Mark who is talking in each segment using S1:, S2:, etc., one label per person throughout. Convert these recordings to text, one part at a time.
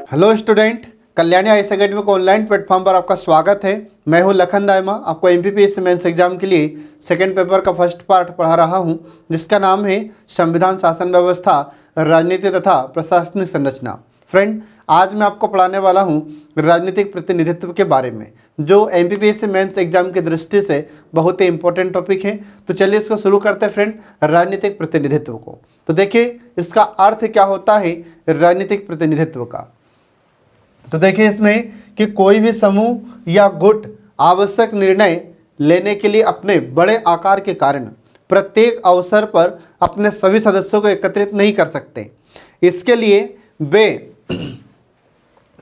S1: Hello student, Kalyani IAS academy को online platform पर आपका स्वागत है। मैं हूं लखन दायमा, आपको एमपीपीएससी मेंस एग्जाम के लिए सेकंड पेपर का फर्स्ट पार्ट पढ़ा रहा हूं, जिसका नाम है संविधान, शासन व्यवस्था, राजनीति तथा प्रशासनिक संरचना। फ्रेंड, आज मैं आपको पढ़ाने वाला हूं राजनीतिक प्रतिनिधित्व के बारे में, जो एमपीपीएससी मेंस एग्जाम की दृष्टि से बहुत ही इंपॉर्टेंट टॉपिक है। तो चलिए इसको शुरू करते हैं फ्रेंड, राजनीतिक प्रतिनिधित्व को। तो देखिए इसका अर्थ क्या होता है राजनीतिक प्रतिनिधित्व का। तो देखिए इसमें कि कोई भी समूह या गुट आवश्यक निर्णय लेने के लिए अपने बड़े आकार के कारण प्रत्येक अवसर पर अपने सभी सदस्यों को एकत्रित नहीं कर सकते। इसके लिए वे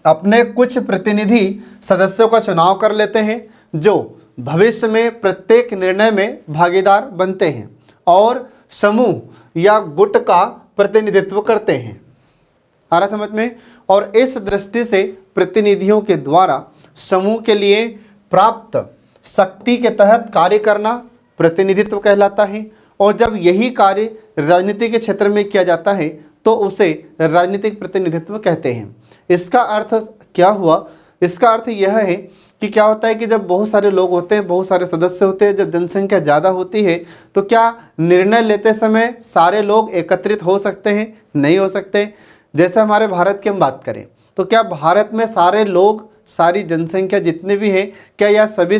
S1: अपने कुछ प्रतिनिधि सदस्यों का चुनाव कर लेते हैं, जो भविष्य में प्रत्येक निर्णय में भागीदार बनते हैं और समूह या गुट का प्रतिनिधित्व करते हैं। आ रहा समझ में? और इस दृष्टि से प्रतिनिधियों के द्वारा समूह के लिए प्राप्त शक्ति के तहत कार्य करना प्रतिनिधित्व कहलाता है। और जब यही कार्य राजनीति के क्षेत्र में किया जाता है तो उसे राजनीतिक प्रतिनिधित्व कहते हैं। इसका अर्थ क्या हुआ? इसका अर्थ यह है कि क्या होता है कि जब बहुत सारे लोग होते हैं, बहुत सारे सदस्य होते हैं, जब जनसंख्या ज़्यादा होती है तो क्या निर्णय लेते समय सारे लोग एकत्रित हो सकते हैं? नहीं हो सकते। जैसे हमारे भारत की हम बात करें तो क्या भारत में सारे लोग, सारी जनसंख्या जितने भी हैं, क्या यह सभी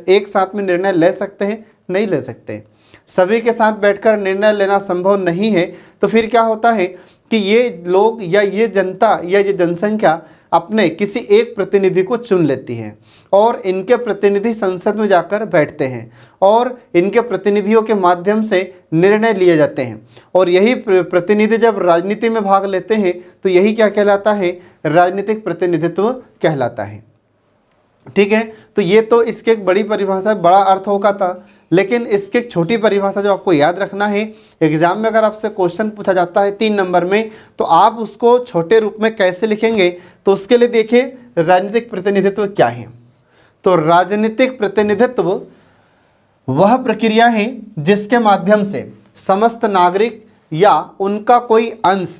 S1: एक साथ में निर्णय ले सकते हैं? नहीं ले सकते। सभी के साथ बैठकर निर्णय लेना संभव नहीं है। तो फिर क्या होता है कि ये लोग या ये जनता या ये जनसंख्या अपने किसी एक प्रतिनिधि को चुन लेती है और इनके प्रतिनिधि संसद में जाकर बैठते हैं और इनके प्रतिनिधियों के माध्यम से निर्णय लिए जाते हैं। और यही प्रतिनिधि जब राजनीति में भाग लेते हैं तो यही क्या कहलाता है? राजनीतिक प्रतिनिधित्व कहलाता है। ठीक है, तो ये तो इसके एक बड़ी परिभाषा, बड़ा अर्थ होगा था, लेकिन इसकी एक छोटी परिभाषा जो आपको याद रखना है, एग्जाम में अगर आपसे क्वेश्चन पूछा जाता है 3 नंबर में तो आप उसको छोटे रूप में कैसे लिखेंगे, तो उसके लिए देखिए राजनीतिक प्रतिनिधित्व क्या है। तो राजनीतिक प्रतिनिधित्व वह प्रक्रिया है जिसके माध्यम से समस्त नागरिक या उनका कोई अंश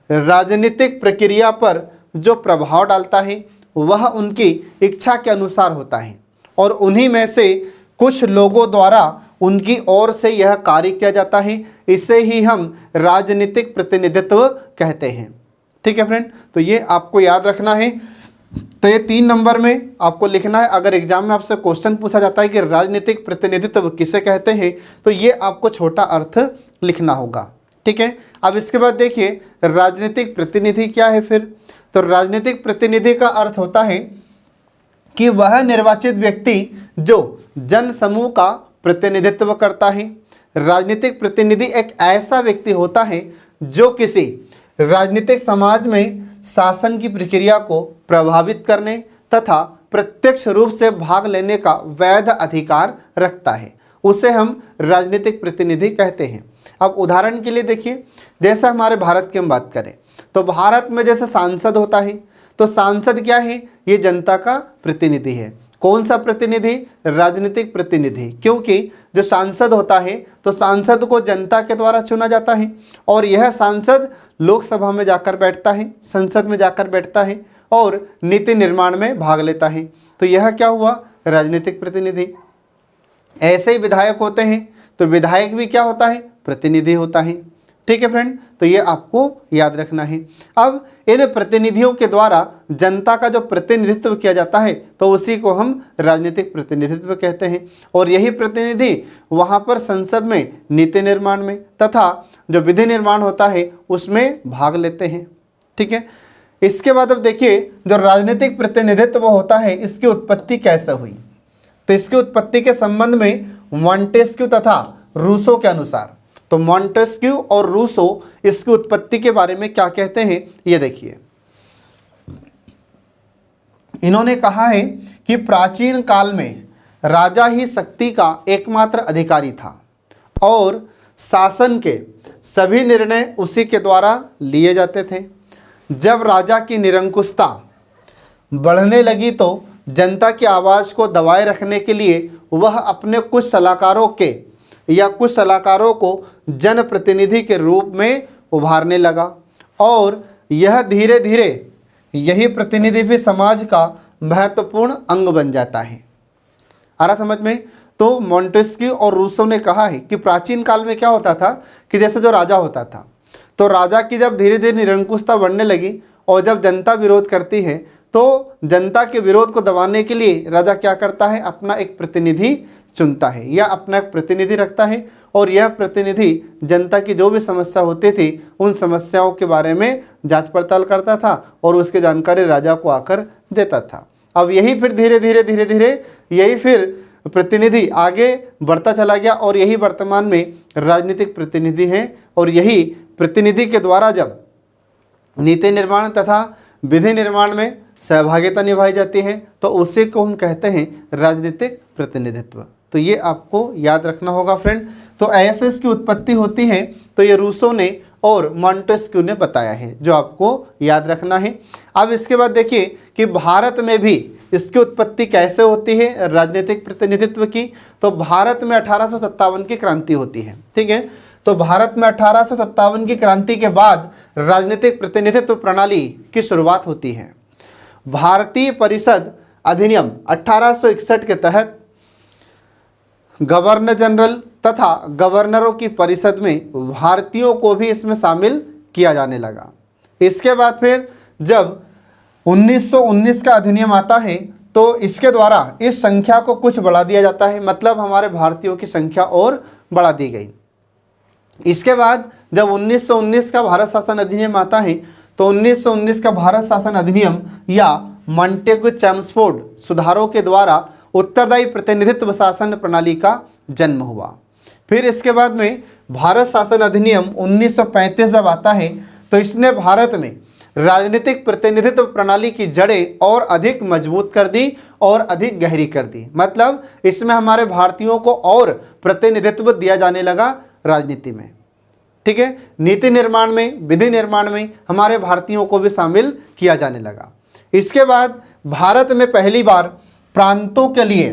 S1: राजनीतिक प्रक्रिया पर जो प्रभाव डालता है वह उनकी इच्छा के अनुसार होता है और उन्हीं में से कुछ लोगों द्वारा उनकी ओर से यह कार्य किया जाता है। इसे ही हम राजनीतिक प्रतिनिधित्व कहते हैं। ठीक है फ्रेंड, तो ये आपको याद रखना है। तो ये 3 नंबर में आपको लिखना है। अगर एग्जाम में आपसे क्वेश्चन पूछा जाता है कि राजनीतिक प्रतिनिधित्व किसे कहते हैं, तो ये आपको छोटा अर्थ लिखना होगा। ठीक है, अब इसके बाद देखिए राजनीतिक प्रतिनिधि क्या है फिर। तो राजनीतिक प्रतिनिधि का अर्थ होता है कि वह निर्वाचित व्यक्ति जो जन समूह का प्रतिनिधित्व करता है। राजनीतिक प्रतिनिधि एक ऐसा व्यक्ति होता है जो किसी राजनीतिक समाज में शासन की प्रक्रिया को प्रभावित करने तथा प्रत्यक्ष रूप से भाग लेने का वैध अधिकार रखता है। उसे हम राजनीतिक प्रतिनिधि कहते हैं। अब उदाहरण के लिए देखिए, जैसे हमारे भारत की हम बात करें तो भारत में जैसे सांसद होता है, तो सांसद क्या है? ये जनता का प्रतिनिधि है। कौन सा प्रतिनिधि? राजनीतिक प्रतिनिधि। क्योंकि जो सांसद होता है तो सांसद को जनता के द्वारा चुना जाता है और यह सांसद लोकसभा में जाकर बैठता है, संसद में जाकर बैठता है और नीति निर्माण में भाग लेता है। तो यह क्या हुआ? राजनीतिक प्रतिनिधि। ऐसे ही विधायक होते हैं, तो विधायक भी क्या होता है? प्रतिनिधि होता है। ठीक है फ्रेंड, तो ये आपको याद रखना है। अब इन प्रतिनिधियों के द्वारा जनता का जो प्रतिनिधित्व किया जाता है तो उसी को हम राजनीतिक प्रतिनिधित्व कहते हैं। और यही प्रतिनिधि वहाँ पर संसद में नीति निर्माण में तथा जो विधि निर्माण होता है उसमें भाग लेते हैं। ठीक है, इसके बाद अब देखिए जो राजनीतिक प्रतिनिधित्व होता है इसकी उत्पत्ति कैसे हुई। तो इसकी उत्पत्ति के संबंध में मॉन्टेस्क्यू तथा रूसो के अनुसार, तो मॉन्टेस्क्यू और रूसो इसकी उत्पत्ति के बारे में क्या कहते हैं ये देखिए। इन्होंने कहा है कि प्राचीन काल में राजा ही शक्ति का एकमात्र अधिकारी था और शासन के सभी निर्णय उसी के द्वारा लिए जाते थे। जब राजा की निरंकुशता बढ़ने लगी तो जनता की आवाज़ को दबाए रखने के लिए वह अपने कुछ सलाहकारों को जनप्रतिनिधि के रूप में उभारने लगा और यह धीरे धीरे यही प्रतिनिधि भी समाज का महत्वपूर्ण अंग बन जाता है। आ रहा समझ में? तो मॉन्टेस्क्यू और रूसो ने कहा है कि प्राचीन काल में क्या होता था कि जैसे जो राजा होता था, तो राजा की जब धीरे धीरे निरंकुशता बढ़ने लगी और जब जनता विरोध करती है, तो जनता के विरोध को दबाने के लिए राजा क्या करता है, अपना एक प्रतिनिधि चुनता है या अपना एक प्रतिनिधि रखता है, और यह प्रतिनिधि जनता की जो भी समस्या होती थी उन समस्याओं के बारे में जांच पड़ताल करता था और उसकी जानकारी राजा को आकर देता था। अब यही फिर धीरे धीरे यही फिर प्रतिनिधि आगे बढ़ता चला गया और यही वर्तमान में राजनीतिक प्रतिनिधि हैं, और यही प्रतिनिधि के द्वारा जब नीति निर्माण तथा विधि निर्माण में सहभागिता निभाई जाती है तो उसी को हम कहते हैं राजनीतिक प्रतिनिधित्व। तो ये आपको याद रखना होगा फ्रेंड। तो ऐसे इसकी उत्पत्ति होती है, तो ये रूसो ने और मॉन्टेस्क्यू ने बताया है, जो आपको याद रखना है। अब इसके बाद देखिए कि भारत में भी इसकी उत्पत्ति कैसे होती है राजनीतिक प्रतिनिधित्व की। तो भारत में 1857 की क्रांति होती है, ठीक है। तो भारत में 1857 की क्रांति के बाद राजनीतिक प्रतिनिधित्व प्रणाली की शुरुआत होती है। भारतीय परिषद अधिनियम 1861 के तहत गवर्नर जनरल तथा गवर्नरों की परिषद में भारतीयों को भी इसमें शामिल किया जाने लगा। इसके बाद फिर जब 1919 का अधिनियम आता है तो इसके द्वारा इस संख्या को कुछ बढ़ा दिया जाता है, मतलब हमारे भारतीयों की संख्या और बढ़ा दी गई। इसके बाद जब 1919 का भारत शासन अधिनियम आता है तो 1919 का भारत शासन अधिनियम या मॉन्टेग्यू चैम्सफोर्ड सुधारों के द्वारा उत्तरदायी प्रतिनिधित्व शासन प्रणाली का जन्म हुआ। फिर इसके बाद में भारत शासन अधिनियम 1935 जब आता है तो इसने भारत में राजनीतिक प्रतिनिधित्व प्रणाली की जड़ें और अधिक मजबूत कर दी और अधिक गहरी कर दी, मतलब इसमें हमारे भारतीयों को और प्रतिनिधित्व दिया जाने लगा राजनीति में, ठीक है। नीति निर्माण में, विधि निर्माण में हमारे भारतीयों को भी शामिल किया जाने लगा। इसके बाद भारत में पहली बार प्रांतों के लिए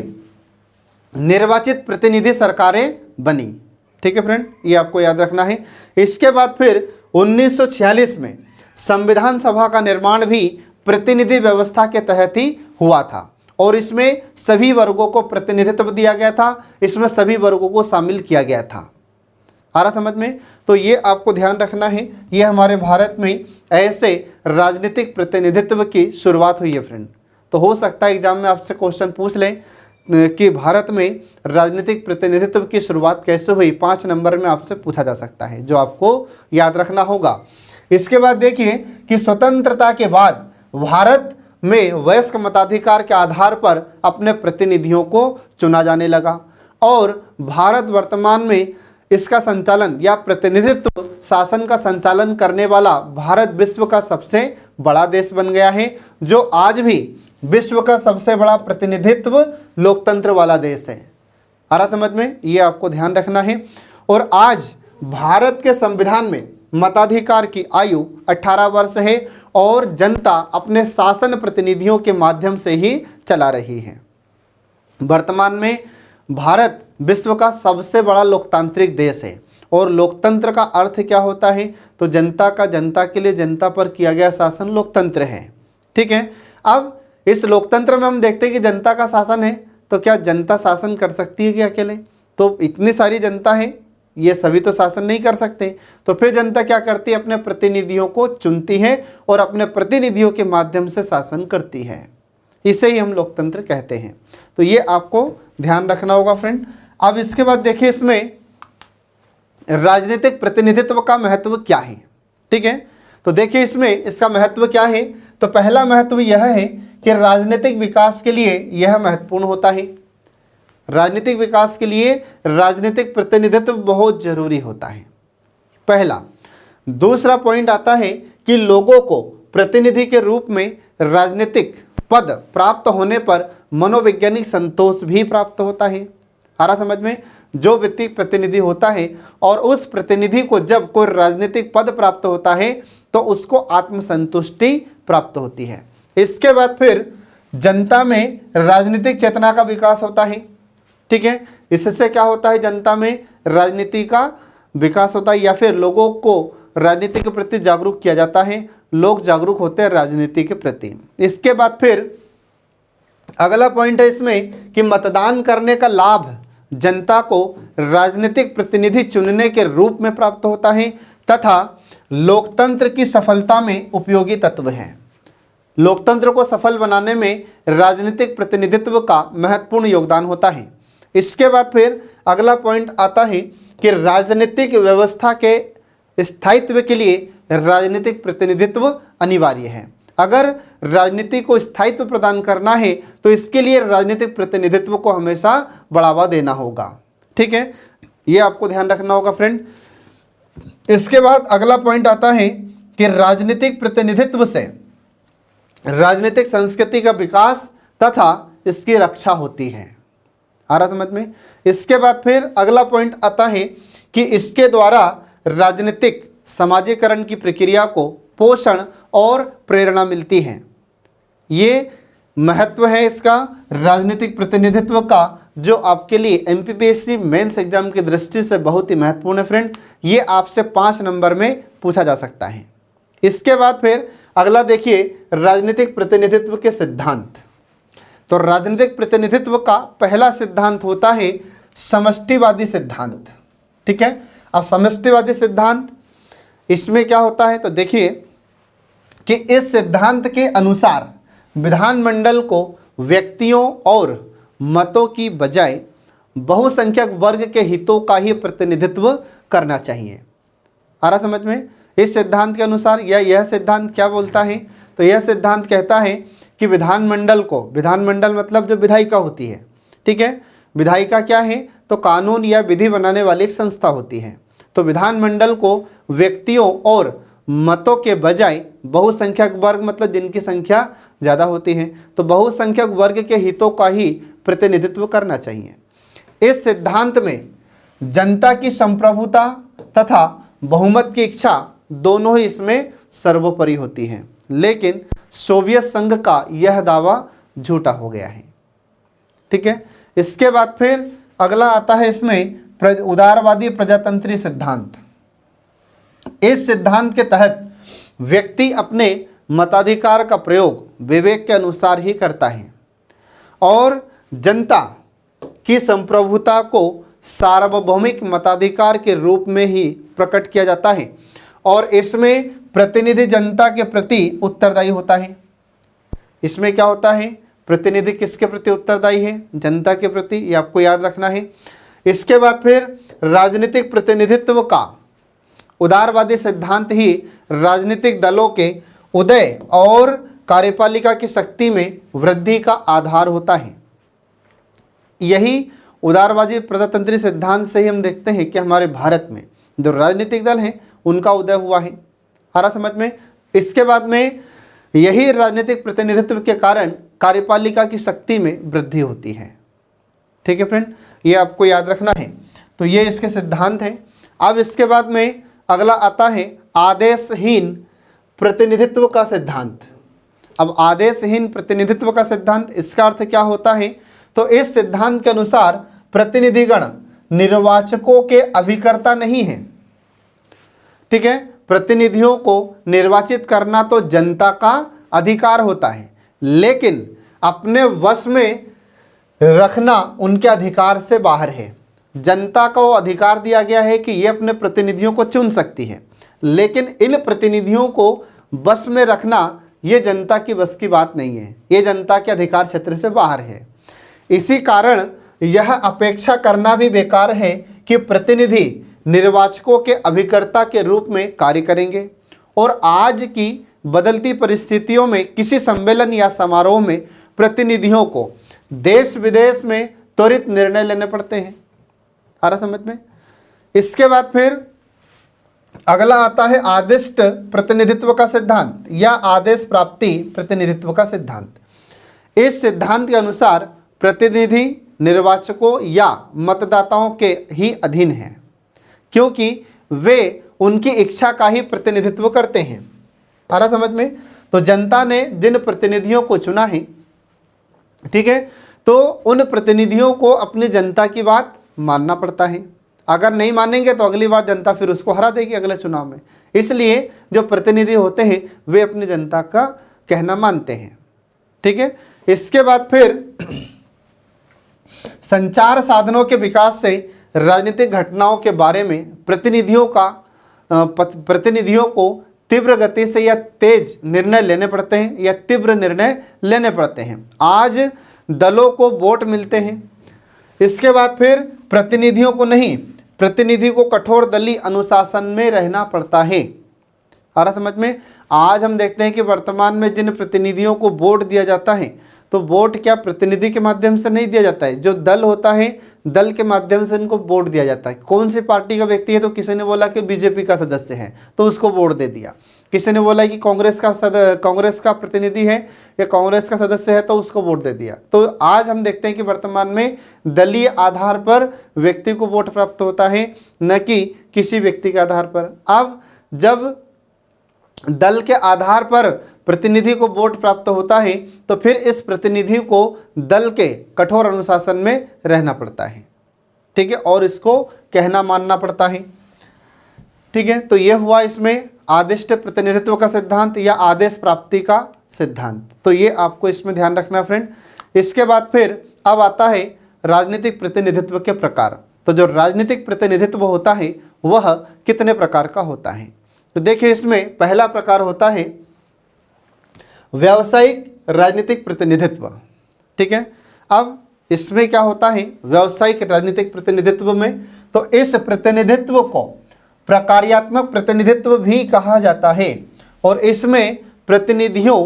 S1: निर्वाचित प्रतिनिधि सरकारें बनी, ठीक है फ्रेंड, ये आपको याद रखना है। इसके बाद फिर 1946 में संविधान सभा का निर्माण भी प्रतिनिधि व्यवस्था के तहत ही हुआ था और इसमें सभी वर्गों को प्रतिनिधित्व दिया गया था, इसमें सभी वर्गों को शामिल किया गया था। आ रहा समझ में? तो ये आपको ध्यान रखना है, ये हमारे भारत में ऐसे राजनीतिक प्रतिनिधित्व की शुरुआत हुई है फ्रेंड। तो हो सकता है एग्जाम में आपसे क्वेश्चन पूछ लें कि भारत में राजनीतिक प्रतिनिधित्व की शुरुआत कैसे हुई, 5 नंबर में आपसे पूछा जा सकता है, जो आपको याद रखना होगा। इसके बाद देखिए कि स्वतंत्रता के बाद भारत में वयस्क मताधिकार के आधार पर अपने प्रतिनिधियों को चुना जाने लगा और भारत वर्तमान में इसका संचालन या प्रतिनिधित्व शासन का संचालन करने वाला भारत विश्व का सबसे बड़ा देश बन गया है, जो आज भी विश्व का सबसे बड़ा प्रतिनिधित्व लोकतंत्र वाला देश है। आ रहा समझ में? ये आपको ध्यान रखना है। और आज भारत के संविधान में मताधिकार की आयु 18 वर्ष है और जनता अपने शासन प्रतिनिधियों के माध्यम से ही चला रही है। वर्तमान में भारत विश्व का सबसे बड़ा लोकतांत्रिक देश है और लोकतंत्र का अर्थ क्या होता है, तो जनता का जनता के लिए जनता पर किया गया शासन लोकतंत्र है, ठीक है। अब इस लोकतंत्र में हम देखते हैं कि जनता का शासन है, तो क्या जनता शासन कर सकती है क्या अकेले? तो इतनी सारी जनता है, ये सभी तो शासन नहीं कर सकते, तो फिर जनता क्या करती है, अपने प्रतिनिधियों को चुनती है और अपने प्रतिनिधियों के माध्यम से शासन करती है, इसे ही हम लोकतंत्र कहते हैं। तो ये आपको ध्यान रखना होगा फ्रेंड। अब इसके बाद देखिए इसमें राजनीतिक प्रतिनिधित्व का महत्व क्या है, ठीक है। तो देखिए इसमें इसका महत्व क्या है, तो पहला महत्व यह है कि राजनीतिक विकास के लिए यह महत्वपूर्ण होता है। राजनीतिक विकास के लिए राजनीतिक प्रतिनिधित्व बहुत जरूरी होता है, पहला। दूसरा पॉइंट आता है कि लोगों को प्रतिनिधि के रूप में राजनीतिक पद प्राप्त होने पर मनोवैज्ञानिक संतोष भी प्राप्त होता है। आ रहा समझ में? जो व्यक्ति प्रतिनिधि होता है और उस प्रतिनिधि को जब कोई राजनीतिक पद प्राप्त होता है तो उसको आत्मसंतुष्टि प्राप्त होती है। इसके बाद फिर जनता में राजनीतिक चेतना का विकास होता है, ठीक है। इससे क्या होता है, जनता में राजनीति का विकास होता है या फिर लोगों को राजनीति के प्रति जागरूक किया जाता है। लोग जागरूक होते हैं राजनीति के प्रति। इसके बाद फिर अगला पॉइंट है इसमें कि मतदान करने का लाभ जनता को राजनीतिक प्रतिनिधि चुनने के रूप में प्राप्त होता है तथा लोकतंत्र की सफलता में उपयोगी तत्व है। लोकतंत्र को सफल बनाने में राजनीतिक प्रतिनिधित्व का महत्वपूर्ण योगदान होता है। इसके बाद फिर अगला पॉइंट आता है कि राजनीतिक व्यवस्था के स्थायित्व के लिए राजनीतिक प्रतिनिधित्व अनिवार्य है। अगर राजनीति को स्थायित्व प्रदान करना है तो इसके लिए राजनीतिक प्रतिनिधित्व को हमेशा बढ़ावा देना होगा। ठीक है, ये आपको ध्यान रखना होगा फ्रेंड। इसके बाद अगला पॉइंट आता है कि राजनीतिक प्रतिनिधित्व से राजनीतिक संस्कृति का विकास तथा इसकी रक्षा होती है। आ रहा समझ में। इसके बाद फिर अगला पॉइंट आता है कि इसके द्वारा राजनीतिक समाजीकरण की प्रक्रिया को पोषण और प्रेरणा मिलती है। ये महत्व है इसका राजनीतिक प्रतिनिधित्व का, जो आपके लिए एमपीपीएससी मेंस एग्जाम की दृष्टि से बहुत ही महत्वपूर्ण है फ्रेंड। ये आपसे 5 नंबर में पूछा जा सकता है। इसके बाद फिर अगला देखिए राजनीतिक प्रतिनिधित्व के सिद्धांत। तो राजनीतिक प्रतिनिधित्व का पहला सिद्धांत होता है समष्टिवादी सिद्धांत। ठीक है, अब समष्टिवादी सिद्धांत इसमें क्या होता है तो देखिए कि इस सिद्धांत के अनुसार विधानमंडल को व्यक्तियों और मतों की बजाय बहुसंख्यक वर्ग के हितों का ही प्रतिनिधित्व करना चाहिए। आ रहा समझ में। इस सिद्धांत के अनुसार यह सिद्धांत क्या बोलता है तो यह सिद्धांत कहता है कि विधानमंडल को, विधानमंडल मतलब जो विधायिका होती है, ठीक है, विधायिका क्या है तो कानून या विधि बनाने वाली एक संस्था होती है। तो विधानमंडल को व्यक्तियों और मतों के बजाय बहुसंख्यक वर्ग मतलब जिनकी संख्या ज़्यादा होती है तो बहुसंख्यक वर्ग के हितों का ही प्रतिनिधित्व करना चाहिए। इस सिद्धांत में जनता की संप्रभुता तथा बहुमत की इच्छा दोनों ही इसमें सर्वोपरि होती हैं, लेकिन सोवियत संघ का यह दावा झूठा हो गया है। ठीक है, इसके बाद फिर अगला आता है इसमें उदारवादी प्रजातंत्री सिद्धांत। इस सिद्धांत के तहत व्यक्ति अपने मताधिकार का प्रयोग विवेक के अनुसार ही करता है और जनता की संप्रभुता को सार्वभौमिक मताधिकार के रूप में ही प्रकट किया जाता है और इसमें प्रतिनिधि जनता के प्रति उत्तरदायी होता है। इसमें क्या होता है, प्रतिनिधि किसके प्रति उत्तरदायी है, जनता के प्रति, ये आपको याद रखना है। इसके बाद फिर राजनीतिक प्रतिनिधित्व का उदारवादी सिद्धांत ही राजनीतिक दलों के उदय और कार्यपालिका की शक्ति में वृद्धि का आधार होता है। यही उदारवादी प्रजातंत्री सिद्धांत से ही हम देखते हैं कि हमारे भारत में जो राजनीतिक दल हैं उनका उदय हुआ है। हमारा समझ में। इसके बाद में यही राजनीतिक प्रतिनिधित्व के कारण कार्यपालिका की शक्ति में वृद्धि होती है। ठीक है फ्रेंड, ये आपको याद रखना है। तो ये इसके सिद्धांत हैं। अब इसके बाद में अगला आता है आदेशहीन प्रतिनिधित्व का सिद्धांत। अब आदेशहीन प्रतिनिधित्व का सिद्धांत, इसका अर्थ क्या होता है तो इस सिद्धांत के अनुसार प्रतिनिधिगण निर्वाचकों के अभिकर्ता नहीं हैं। ठीक है, प्रतिनिधियों को निर्वाचित करना तो जनता का अधिकार होता है, लेकिन अपने वश में रखना उनके अधिकार से बाहर है। जनता को अधिकार दिया गया है कि ये अपने प्रतिनिधियों को चुन सकती है, लेकिन इन प्रतिनिधियों को बस में रखना ये जनता की बस की बात नहीं है, ये जनता के अधिकार क्षेत्र से बाहर है। इसी कारण यह अपेक्षा करना भी बेकार है कि प्रतिनिधि निर्वाचकों के अभिकर्ता के रूप में कार्य करेंगे और आज की बदलती परिस्थितियों में किसी सम्मेलन या समारोह में प्रतिनिधियों को देश विदेश में त्वरित निर्णय लेने पड़ते हैं। आ रहा समझ में। इसके बाद फिर अगला आता है आदिष्ट प्रतिनिधित्व का सिद्धांत या आदेश प्राप्ति प्रतिनिधित्व का सिद्धांत। इस सिद्धांत के अनुसार प्रतिनिधि निर्वाचकों या मतदाताओं के ही अधीन हैं, क्योंकि वे उनकी इच्छा का ही प्रतिनिधित्व करते हैं। आ रहा समझ में। तो जनता ने जिन प्रतिनिधियों को चुना है, ठीक है, तो उन प्रतिनिधियों को अपनी जनता की बात मानना पड़ता है। अगर नहीं मानेंगे तो अगली बार जनता फिर उसको हरा देगी अगले चुनाव में। इसलिए जो प्रतिनिधि होते हैं वे अपनी जनता का कहना मानते हैं। ठीक है, इसके बाद फिर संचार साधनों के विकास से राजनीतिक घटनाओं के बारे में प्रतिनिधियों को तीव्र गति से या तेज निर्णय लेने पड़ते हैं या तीव्र निर्णय लेने पड़ते हैं। आज दलों को वोट मिलते हैं, इसके बाद फिर प्रतिनिधियों को नहीं, प्रतिनिधि को कठोर दलीय अनुशासन में रहना पड़ता है। आ रहा समझ में? आज हम देखते हैं कि वर्तमान में जिन प्रतिनिधियों को वोट दिया जाता है तो वोट क्या प्रतिनिधि के माध्यम से नहीं दिया जाता है, जो दल होता है दल के माध्यम से इनको वोट दिया जाता है। कौन सी पार्टी का व्यक्ति है तो किसी ने बोला कि बीजेपी का सदस्य है तो उसको वोट दे दिया, किसी ने बोला कि कांग्रेस का प्रतिनिधि है या कांग्रेस का सदस्य है तो उसको वोट दे दिया। तो आज हम देखते हैं कि वर्तमान में दलीय आधार पर व्यक्ति को वोट प्राप्त होता है, न कि किसी व्यक्ति के आधार पर। अब जब दल के आधार पर प्रतिनिधि को वोट प्राप्त होता है तो फिर इस प्रतिनिधि को दल के कठोर अनुशासन में रहना पड़ता है। ठीक है, और इसको कहना मानना पड़ता है। ठीक है, तो यह हुआ इसमें आदिष्ट प्रतिनिधित्व का सिद्धांत या आदेश प्राप्ति का सिद्धांत। तो ये आपको इसमें ध्यान रखना फ्रेंड। इसके बाद फिर अब आता है राजनीतिक प्रतिनिधित्व के प्रकार। तो जो राजनीतिक प्रतिनिधित्व होता है वह कितने प्रकार का होता है? तो देखिए, इसमें पहला प्रकार होता है व्यावसायिक राजनीतिक प्रतिनिधित्व। ठीक है, अब इसमें क्या होता है व्यावसायिक राजनीतिक प्रतिनिधित्व में, तो इस प्रतिनिधित्व को प्रकार्यात्मक प्रतिनिधित्व भी कहा जाता है और इसमें प्रतिनिधियों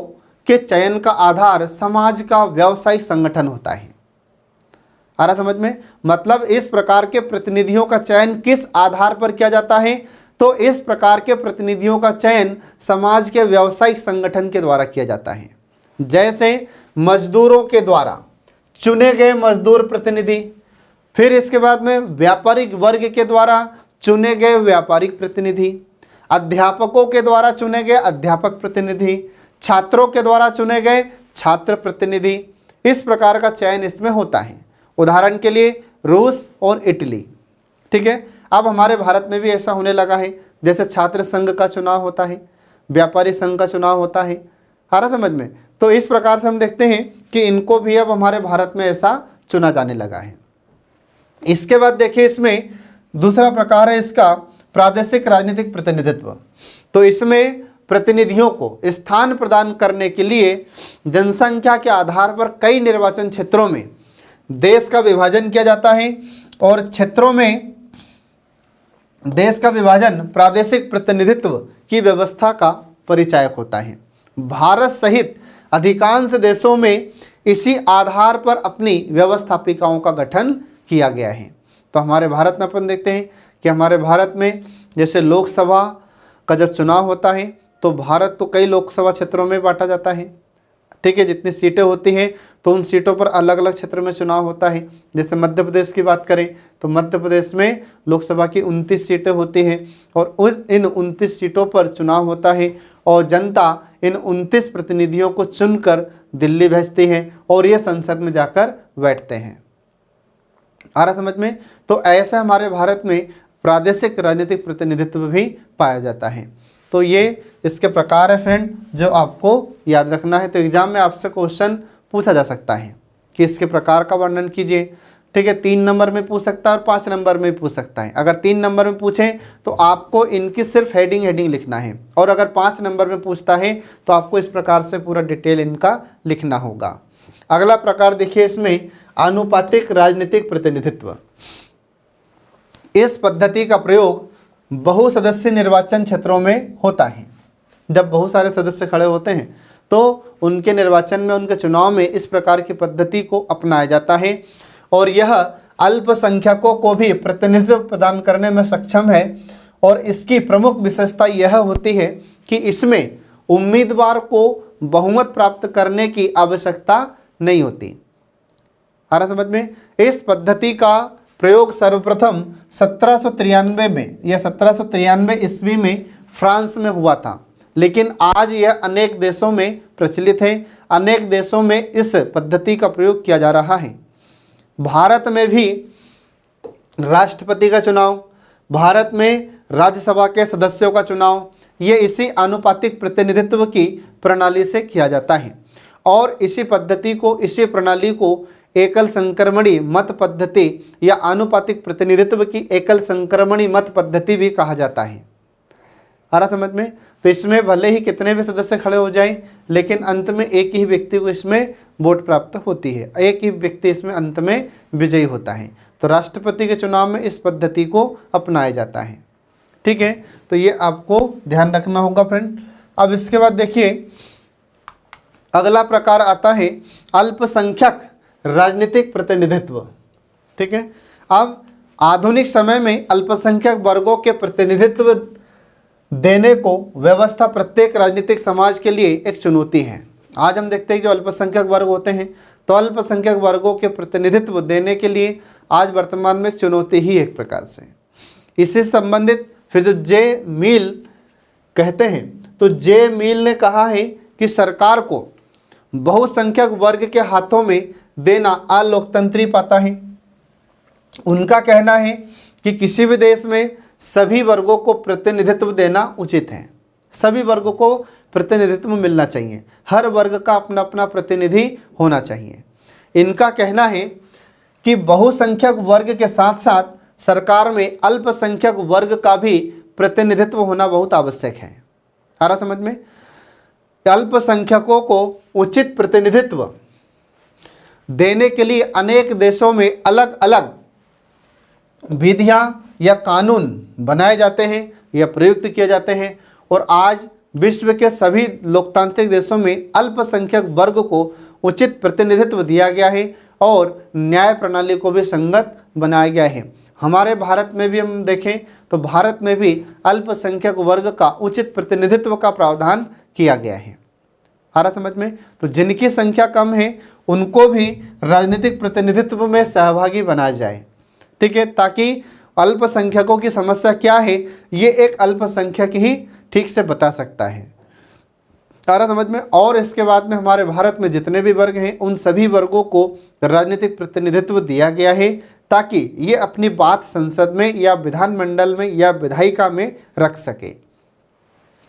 S1: के चयन का आधार समाज का व्यावसायिक संगठन होता है। आ रहा समझ में? मतलब इस प्रकार के प्रतिनिधियों का चयन किस आधार पर किया जाता है? तो इस प्रकार के प्रतिनिधियों का चयन समाज के व्यावसायिक संगठन के द्वारा किया जाता है। जैसे मजदूरों के द्वारा चुने गए मजदूर प्रतिनिधि, फिर इसके बाद में व्यापारिक वर्ग के द्वारा चुने गए व्यापारिक प्रतिनिधि, अध्यापकों के द्वारा चुने गए अध्यापक प्रतिनिधि, छात्रों के द्वारा चुने गए छात्र प्रतिनिधि। इस प्रकार का चयन इसमें होता है। उदाहरण के लिए रूस और इटली। ठीक है, अब हमारे भारत में भी ऐसा होने लगा है, जैसे छात्र संघ का चुनाव होता है, व्यापारी संघ का चुनाव होता है। आ रहा समझ में? तो इस प्रकार से हम देखते हैं कि इनको भी अब हमारे भारत में ऐसा चुना जाने लगा है। इसके बाद देखिए, इसमें दूसरा प्रकार है इसका प्रादेशिक राजनीतिक प्रतिनिधित्व। तो इसमें प्रतिनिधियों को स्थान प्रदान करने के लिए जनसंख्या के आधार पर कई निर्वाचन क्षेत्रों में देश का विभाजन किया जाता है और क्षेत्रों में देश का विभाजन प्रादेशिक प्रतिनिधित्व की व्यवस्था का परिचायक होता है। भारत सहित अधिकांश देशों में इसी आधार पर अपनी व्यवस्थापिकाओं का गठन किया गया है। तो हमारे भारत में अपन देखते हैं कि हमारे भारत में जैसे लोकसभा का जब चुनाव होता है तो भारत तो कई लोकसभा क्षेत्रों में बांटा जाता है। ठीक है, जितनी सीटें होती हैं तो उन सीटों पर अलग अलग क्षेत्र में चुनाव होता है। जैसे मध्य प्रदेश की बात करें तो मध्य प्रदेश में लोकसभा की 29 सीटें होती हैं और इन 29 सीटों पर चुनाव होता है और जनता इन 29 प्रतिनिधियों को चुनकर दिल्ली भेजती है और ये संसद में जाकर बैठते हैं। आ रहा समझ में? तो ऐसा हमारे भारत में प्रादेशिक राजनीतिक प्रतिनिधित्व भी पाया जाता है। तो ये इसके प्रकार है फ्रेंड, जो आपको याद रखना है। तो एग्जाम में आपसे क्वेश्चन पूछा जा सकता है कि इसके प्रकार का वर्णन कीजिए। ठीक है, 3 नंबर में पूछ सकता है और 5 नंबर में पूछ सकता है। अगर 3 नंबर में पूछें तो आपको इनकी सिर्फ हेडिंग लिखना है और अगर 5 नंबर में पूछता है तो आपको इस प्रकार से पूरा डिटेल इनका लिखना होगा। अगला प्रकार देखिए, इसमें आनुपातिक राजनीतिक प्रतिनिधित्व। इस पद्धति का प्रयोग बहुसदस्यीय निर्वाचन क्षेत्रों में होता है। जब बहुत सारे सदस्य खड़े होते हैं तो उनके निर्वाचन में, उनके चुनाव में इस प्रकार की पद्धति को अपनाया जाता है और यह अल्पसंख्यकों को भी प्रतिनिधित्व प्रदान करने में सक्षम है। और इसकी प्रमुख विशेषता यह होती है कि इसमें उम्मीदवार को बहुमत प्राप्त करने की आवश्यकता नहीं होती। आ रहा समझ में? इस पद्धति का प्रयोग सर्वप्रथम 1793 में या 1793 ईस्वी में फ्रांस में हुआ था, लेकिन आज यह अनेक देशों में प्रचलित है। अनेक देशों में इस पद्धति का प्रयोग किया जा रहा है। भारत में भी राष्ट्रपति का चुनाव, भारत में राज्यसभा के सदस्यों का चुनाव, ये इसी आनुपातिक प्रतिनिधित्व की प्रणाली से किया जाता है। और इसी प्रणाली को एकल संक्रमणी मत पद्धति या आनुपातिक प्रतिनिधित्व की एकल संक्रमणी मत पद्धति भी कहा जाता है। आ रहा समझ में? तो इसमें भले ही कितने भी सदस्य खड़े हो जाएं, लेकिन अंत में एक ही व्यक्ति को इसमें वोट प्राप्त होती है, एक ही व्यक्ति इसमें अंत में विजयी होता है। तो राष्ट्रपति के चुनाव में इस पद्धति को अपनाया जाता है। ठीक है, तो ये आपको ध्यान रखना होगा फ्रेंड। अब इसके बाद देखिए अगला प्रकार आता है अल्पसंख्यक राजनीतिक प्रतिनिधित्व। ठीक है, अब आधुनिक समय में अल्पसंख्यक वर्गों के प्रतिनिधित्व देने को व्यवस्था प्रत्येक राजनीतिक समाज के लिए एक चुनौती है। आज हम देखते हैं जो अल्पसंख्यक वर्ग होते हैं, तो अल्पसंख्यक वर्गों के प्रतिनिधित्व देने के लिए आज वर्तमान में एक चुनौती ही एक प्रकार से। इससे संबंधित फिर जो जे मिल कहते हैं, तो जे मिल ने कहा है कि सरकार को बहुसंख्यक वर्ग के हाथों में देना अलोकतंत्री पाता है। उनका कहना है कि किसी भी देश में सभी वर्गों को प्रतिनिधित्व देना उचित है, सभी वर्गों को प्रतिनिधित्व मिलना चाहिए, हर वर्ग का अपना अपना प्रतिनिधि होना चाहिए। इनका कहना है कि बहुसंख्यक वर्ग के साथ साथ सरकार में अल्पसंख्यक वर्ग का भी प्रतिनिधित्व होना बहुत आवश्यक है। आ रहा समझ में? अल्पसंख्यकों को उचित प्रतिनिधित्व देने के लिए अनेक देशों में अलग अलग विधियां या कानून बनाए जाते हैं या प्रयुक्त किए जाते हैं। और आज विश्व के सभी लोकतांत्रिक देशों में अल्पसंख्यक वर्ग को उचित प्रतिनिधित्व दिया गया है और न्याय प्रणाली को भी संगत बनाया गया है। हमारे भारत में भी हम देखें तो भारत में भी अल्पसंख्यक वर्ग का उचित प्रतिनिधित्व का प्रावधान किया गया है। आ रहा समझ में? तो जिनकी संख्या कम है उनको भी राजनीतिक प्रतिनिधित्व में सहभागी बनाया जाए। ठीक है, ताकि अल्पसंख्यकों की समस्या क्या है ये एक अल्पसंख्यक ही ठीक से बता सकता है। आ रहा समझ में? और इसके बाद में हमारे भारत में जितने भी वर्ग हैं उन सभी वर्गों को राजनीतिक प्रतिनिधित्व दिया गया है ताकि ये अपनी बात संसद में या विधानमंडल में या विधायिका में रख सके।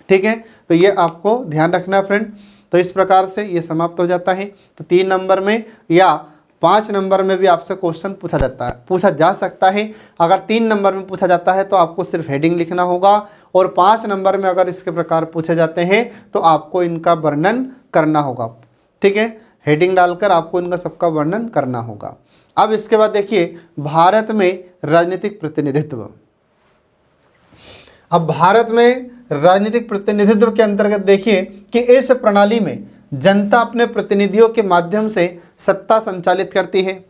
S1: ठीक है, तो ये आपको ध्यान रखना फ्रेंड। तो इस प्रकार से ये समाप्त हो जाता है। तो 3 नंबर में या 5 नंबर में भी आपसे क्वेश्चन पूछा जा सकता है। अगर 3 नंबर में पूछा जाता है तो आपको सिर्फ हेडिंग लिखना होगा, और 5 नंबर में अगर इसके प्रकार पूछे जाते हैं तो आपको इनका वर्णन करना होगा। ठीक है, हेडिंग डालकर आपको इनका सबका वर्णन करना होगा। अब इसके बाद देखिए भारत में राजनीतिक प्रतिनिधित्व। अब भारत में राजनीतिक प्रतिनिधित्व के अंतर्गत देखिए कि इस प्रणाली में जनता अपने प्रतिनिधियों के माध्यम से सत्ता संचालित करती है।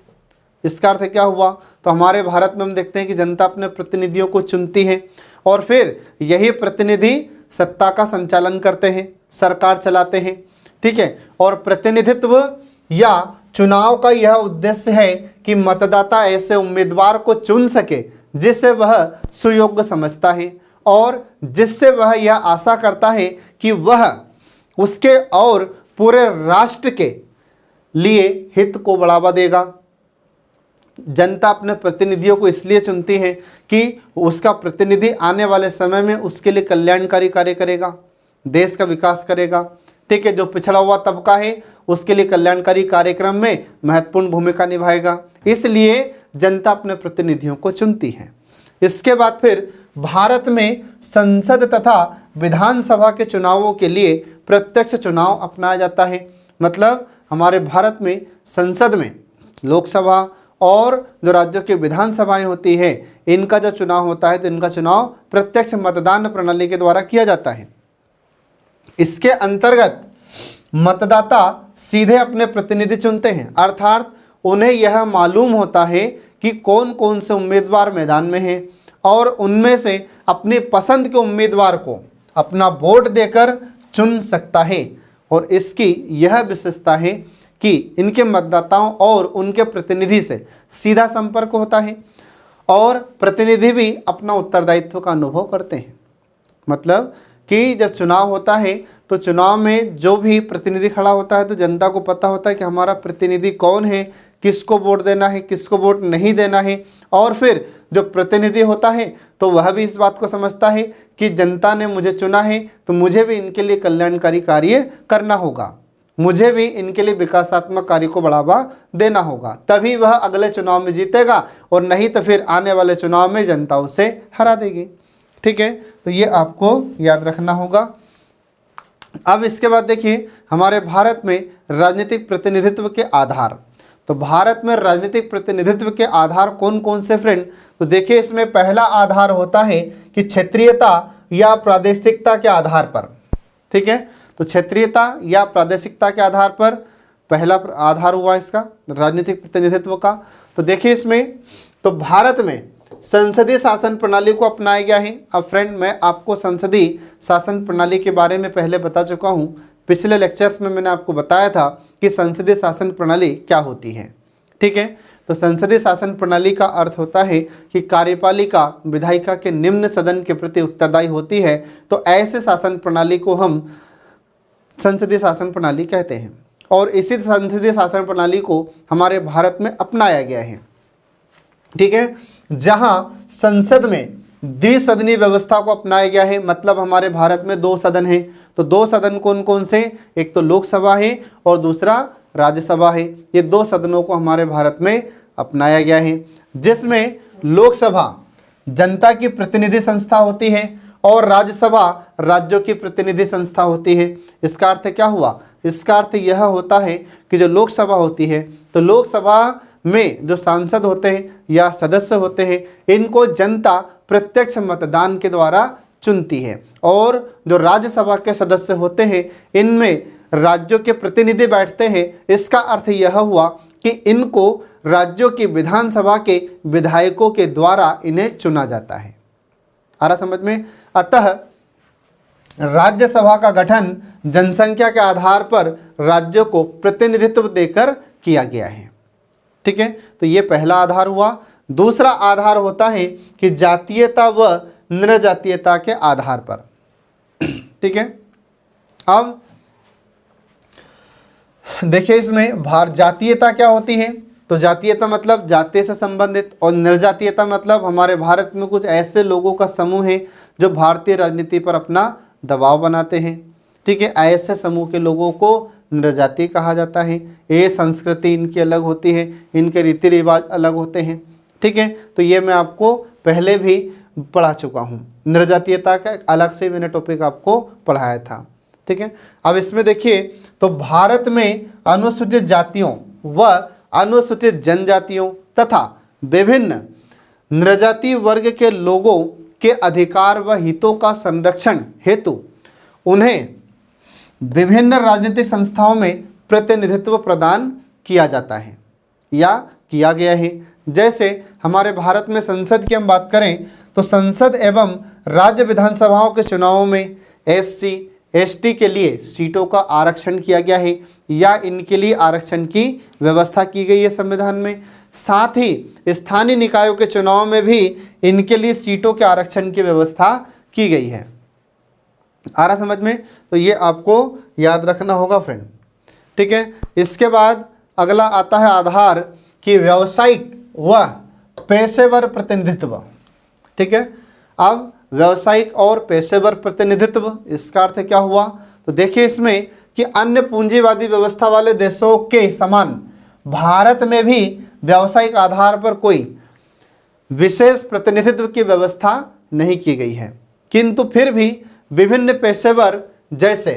S1: इसका अर्थ क्या हुआ? तो हमारे भारत में हम देखते हैं कि जनता अपने प्रतिनिधियों को चुनती है और फिर यही प्रतिनिधि सत्ता का संचालन करते हैं, सरकार चलाते हैं। ठीक है, और प्रतिनिधित्व या चुनाव का यह उद्देश्य है कि मतदाता ऐसे उम्मीदवार को चुन सके जिसे वह सुयोग्य समझता है और जिससे वह यह आशा करता है कि वह उसके और पूरे राष्ट्र के लिए हित को बढ़ावा देगा। जनता अपने प्रतिनिधियों को इसलिए चुनती है कि उसका प्रतिनिधि आने वाले समय में उसके लिए कल्याणकारी कार्य करेगा, देश का विकास करेगा। ठीक है, जो पिछड़ा हुआ तबका है उसके लिए कल्याणकारी कार्यक्रम में महत्वपूर्ण भूमिका निभाएगा, इसलिए जनता अपने प्रतिनिधियों को चुनती है। इसके बाद फिर भारत में संसद तथा विधानसभा के चुनावों के लिए प्रत्यक्ष चुनाव अपनाया जाता है। मतलब हमारे भारत में संसद में लोकसभा और जो राज्यों की विधानसभाएं होती है इनका जो चुनाव होता है तो इनका चुनाव प्रत्यक्ष मतदान प्रणाली के द्वारा किया जाता है। इसके अंतर्गत मतदाता सीधे अपने प्रतिनिधि चुनते हैं, अर्थात उन्हें यह मालूम होता है कि कौन कौन से उम्मीदवार मैदान में हैं और उनमें से अपनी पसंद के उम्मीदवार को अपना वोट देकर चुन सकता है। और इसकी यह विशेषता है कि इनके मतदाताओं और उनके प्रतिनिधि से सीधा संपर्क होता है और प्रतिनिधि भी अपना उत्तरदायित्व का अनुभव करते हैं। मतलब कि जब चुनाव होता है तो चुनाव में जो भी प्रतिनिधि खड़ा होता है तो जनता को पता होता है कि हमारा प्रतिनिधि कौन है, किसको वोट देना है, किसको वोट नहीं देना है, और फिर जो प्रतिनिधि होता है तो वह भी इस बात को समझता है कि जनता ने मुझे चुना है तो मुझे भी इनके लिए कल्याणकारी कार्य करना होगा, मुझे भी इनके लिए विकासात्मक कार्य को बढ़ावा देना होगा, तभी वह अगले चुनाव में जीतेगा, और नहीं तो फिर आने वाले चुनाव में जनता उसे हरा देगी। ठीक है, तो ये आपको याद रखना होगा। अब इसके बाद देखिए हमारे भारत में राजनीतिक प्रतिनिधित्व के आधार। तो भारत में राजनीतिक प्रतिनिधित्व के आधार कौन कौन से फ्रेंड? तो देखिए इसमें पहला आधार होता है कि क्षेत्रीयता या प्रादेशिकता के आधार पर। ठीक है, तो क्षेत्रीयता या प्रादेशिकता के आधार पर पहला आधार हुआ इसका राजनीतिक प्रतिनिधित्व का। तो देखिए इसमें तो भारत में संसदीय शासन प्रणाली को अपनाया गया है। अब फ्रेंड मैं आपको संसदीय शासन प्रणाली के बारे में पहले बता चुका हूँ, पिछले लेक्चर्स में मैंने आपको बताया था कि संसदीय शासन प्रणाली क्या होती है। ठीक है, तो संसदीय शासन प्रणाली का अर्थ होता है कि कार्यपालिका विधायिका के निम्न सदन के प्रति उत्तरदायी होती है, तो ऐसे शासन प्रणाली को हम संसदीय शासन प्रणाली कहते हैं, और इसी संसदीय शासन प्रणाली को हमारे भारत में अपनाया गया है। ठीक है, जहां संसद में द्विसदनीय व्यवस्था को अपनाया गया है, मतलब हमारे भारत में 2 सदन हैं। तो 2 सदन कौन कौन से? एक तो लोकसभा है और दूसरा राज्यसभा है। ये 2 सदनों को हमारे भारत में अपनाया गया है, जिसमें लोकसभा जनता की प्रतिनिधि संस्था होती है और राज्यसभा राज्यों की प्रतिनिधि संस्था होती है। इसका अर्थ क्या हुआ? इसका अर्थ यह होता है कि जो लोकसभा होती है तो लोकसभा में जो सांसद होते हैं या सदस्य होते हैं, इनको जनता प्रत्यक्ष मतदान के द्वारा चुनती है, और जो राज्यसभा के सदस्य होते हैं इनमें राज्यों के प्रतिनिधि बैठते हैं। इसका अर्थ यह हुआ कि इनको राज्यों की विधानसभा के विधायकों के द्वारा इन्हें चुना जाता है। आ रहा समझ में? अतः राज्यसभा का गठन जनसंख्या के आधार पर राज्यों को प्रतिनिधित्व देकर किया गया है। ठीक है, तो ये पहला आधार हुआ। दूसरा आधार होता है कि जातीयता व नृजातीयता के आधार पर। ठीक है, अब देखिए इसमें जातीयता क्या होती है? तो जातीयता मतलब जाति से संबंधित, और नृजातीयता मतलब हमारे भारत में कुछ ऐसे लोगों का समूह है जो भारतीय राजनीति पर अपना दबाव बनाते हैं। ठीक है, ऐसे समूह के लोगों को नृजाति कहा जाता है। ये संस्कृति इनकी अलग होती है, इनके रीति रिवाज अलग होते हैं। ठीक है, तो ये मैं आपको पहले भी पढ़ा चुका हूँ। नृजातीयता का अलग से मैंने टॉपिक आपको पढ़ाया था। ठीक है, अब इसमें देखिए तो भारत में अनुसूचित जातियों व अनुसूचित जनजातियों तथा विभिन्न नृजाति वर्ग के लोगों के अधिकार व हितों का संरक्षण हेतु उन्हें विभिन्न राजनीतिक संस्थाओं में प्रतिनिधित्व प्रदान किया जाता है या किया गया है। जैसे हमारे भारत में संसद की हम बात करें तो संसद एवं राज्य विधानसभाओं के चुनावों में SC ST के लिए सीटों का आरक्षण किया गया है या इनके लिए आरक्षण की व्यवस्था की गई है संविधान में। साथ ही स्थानीय निकायों के चुनाव में भी इनके लिए सीटों के आरक्षण की व्यवस्था की गई है। आ रहा समझ में? तो ये आपको याद रखना होगा फ्रेंड। ठीक है, इसके बाद अगला आता है आधार कि व्यावसायिक व पेशेवर प्रतिनिधित्व। ठीक है, अब व्यावसायिक और पेशेवर प्रतिनिधित्व इसका अर्थ क्या हुआ? तो देखिए इसमें कि अन्य पूंजीवादी व्यवस्था वाले देशों के समान भारत में भी व्यावसायिक आधार पर कोई विशेष प्रतिनिधित्व की व्यवस्था नहीं की गई है, किंतु फिर भी विभिन्न पेशेवर जैसे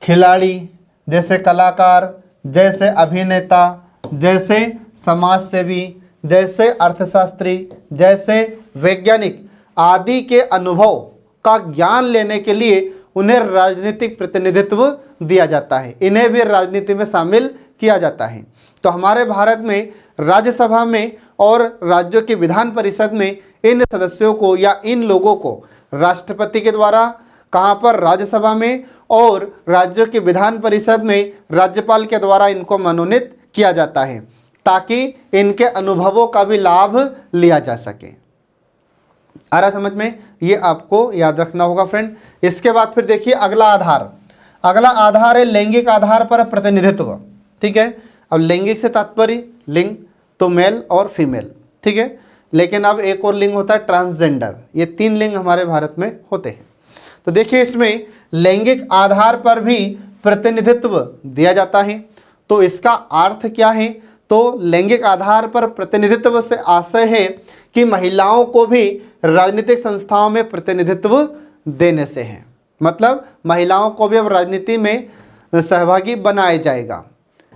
S1: खिलाड़ी, जैसे कलाकार, जैसे अभिनेता, जैसे समाजसेवी, जैसे अर्थशास्त्री, जैसे वैज्ञानिक आदि के अनुभव का ज्ञान लेने के लिए उन्हें राजनीतिक प्रतिनिधित्व दिया जाता है, इन्हें भी राजनीति में शामिल किया जाता है। तो हमारे भारत में राज्यसभा में और राज्यों की विधान परिषद में इन सदस्यों को या इन लोगों को राष्ट्रपति के द्वारा, कहाँ पर? राज्यसभा में, और राज्यों की विधान परिषद में राज्यपाल के द्वारा इनको मनोनीत किया जाता है ताकि इनके अनुभवों का भी लाभ लिया जा सके। आ रहा समझ में? ये आपको याद रखना होगा फ्रेंड। इसके बाद फिर देखिए अगला आधार है लैंगिक आधार पर प्रतिनिधित्व। ठीक है, अब लैंगिक से तात्पर्य लिंग, तो मेल और फीमेल। ठीक है। लेकिन अब एक और लिंग होता है ट्रांसजेंडर। ये 3 लिंग हमारे भारत में होते हैं। तो देखिए इसमें लैंगिक आधार पर भी प्रतिनिधित्व दिया जाता है। तो इसका अर्थ क्या है? तो लैंगिक आधार पर प्रतिनिधित्व से आशय है कि महिलाओं को भी राजनीतिक संस्थाओं में प्रतिनिधित्व देने से है। मतलब महिलाओं को भी अब राजनीति में सहभागी बनाया जाएगा।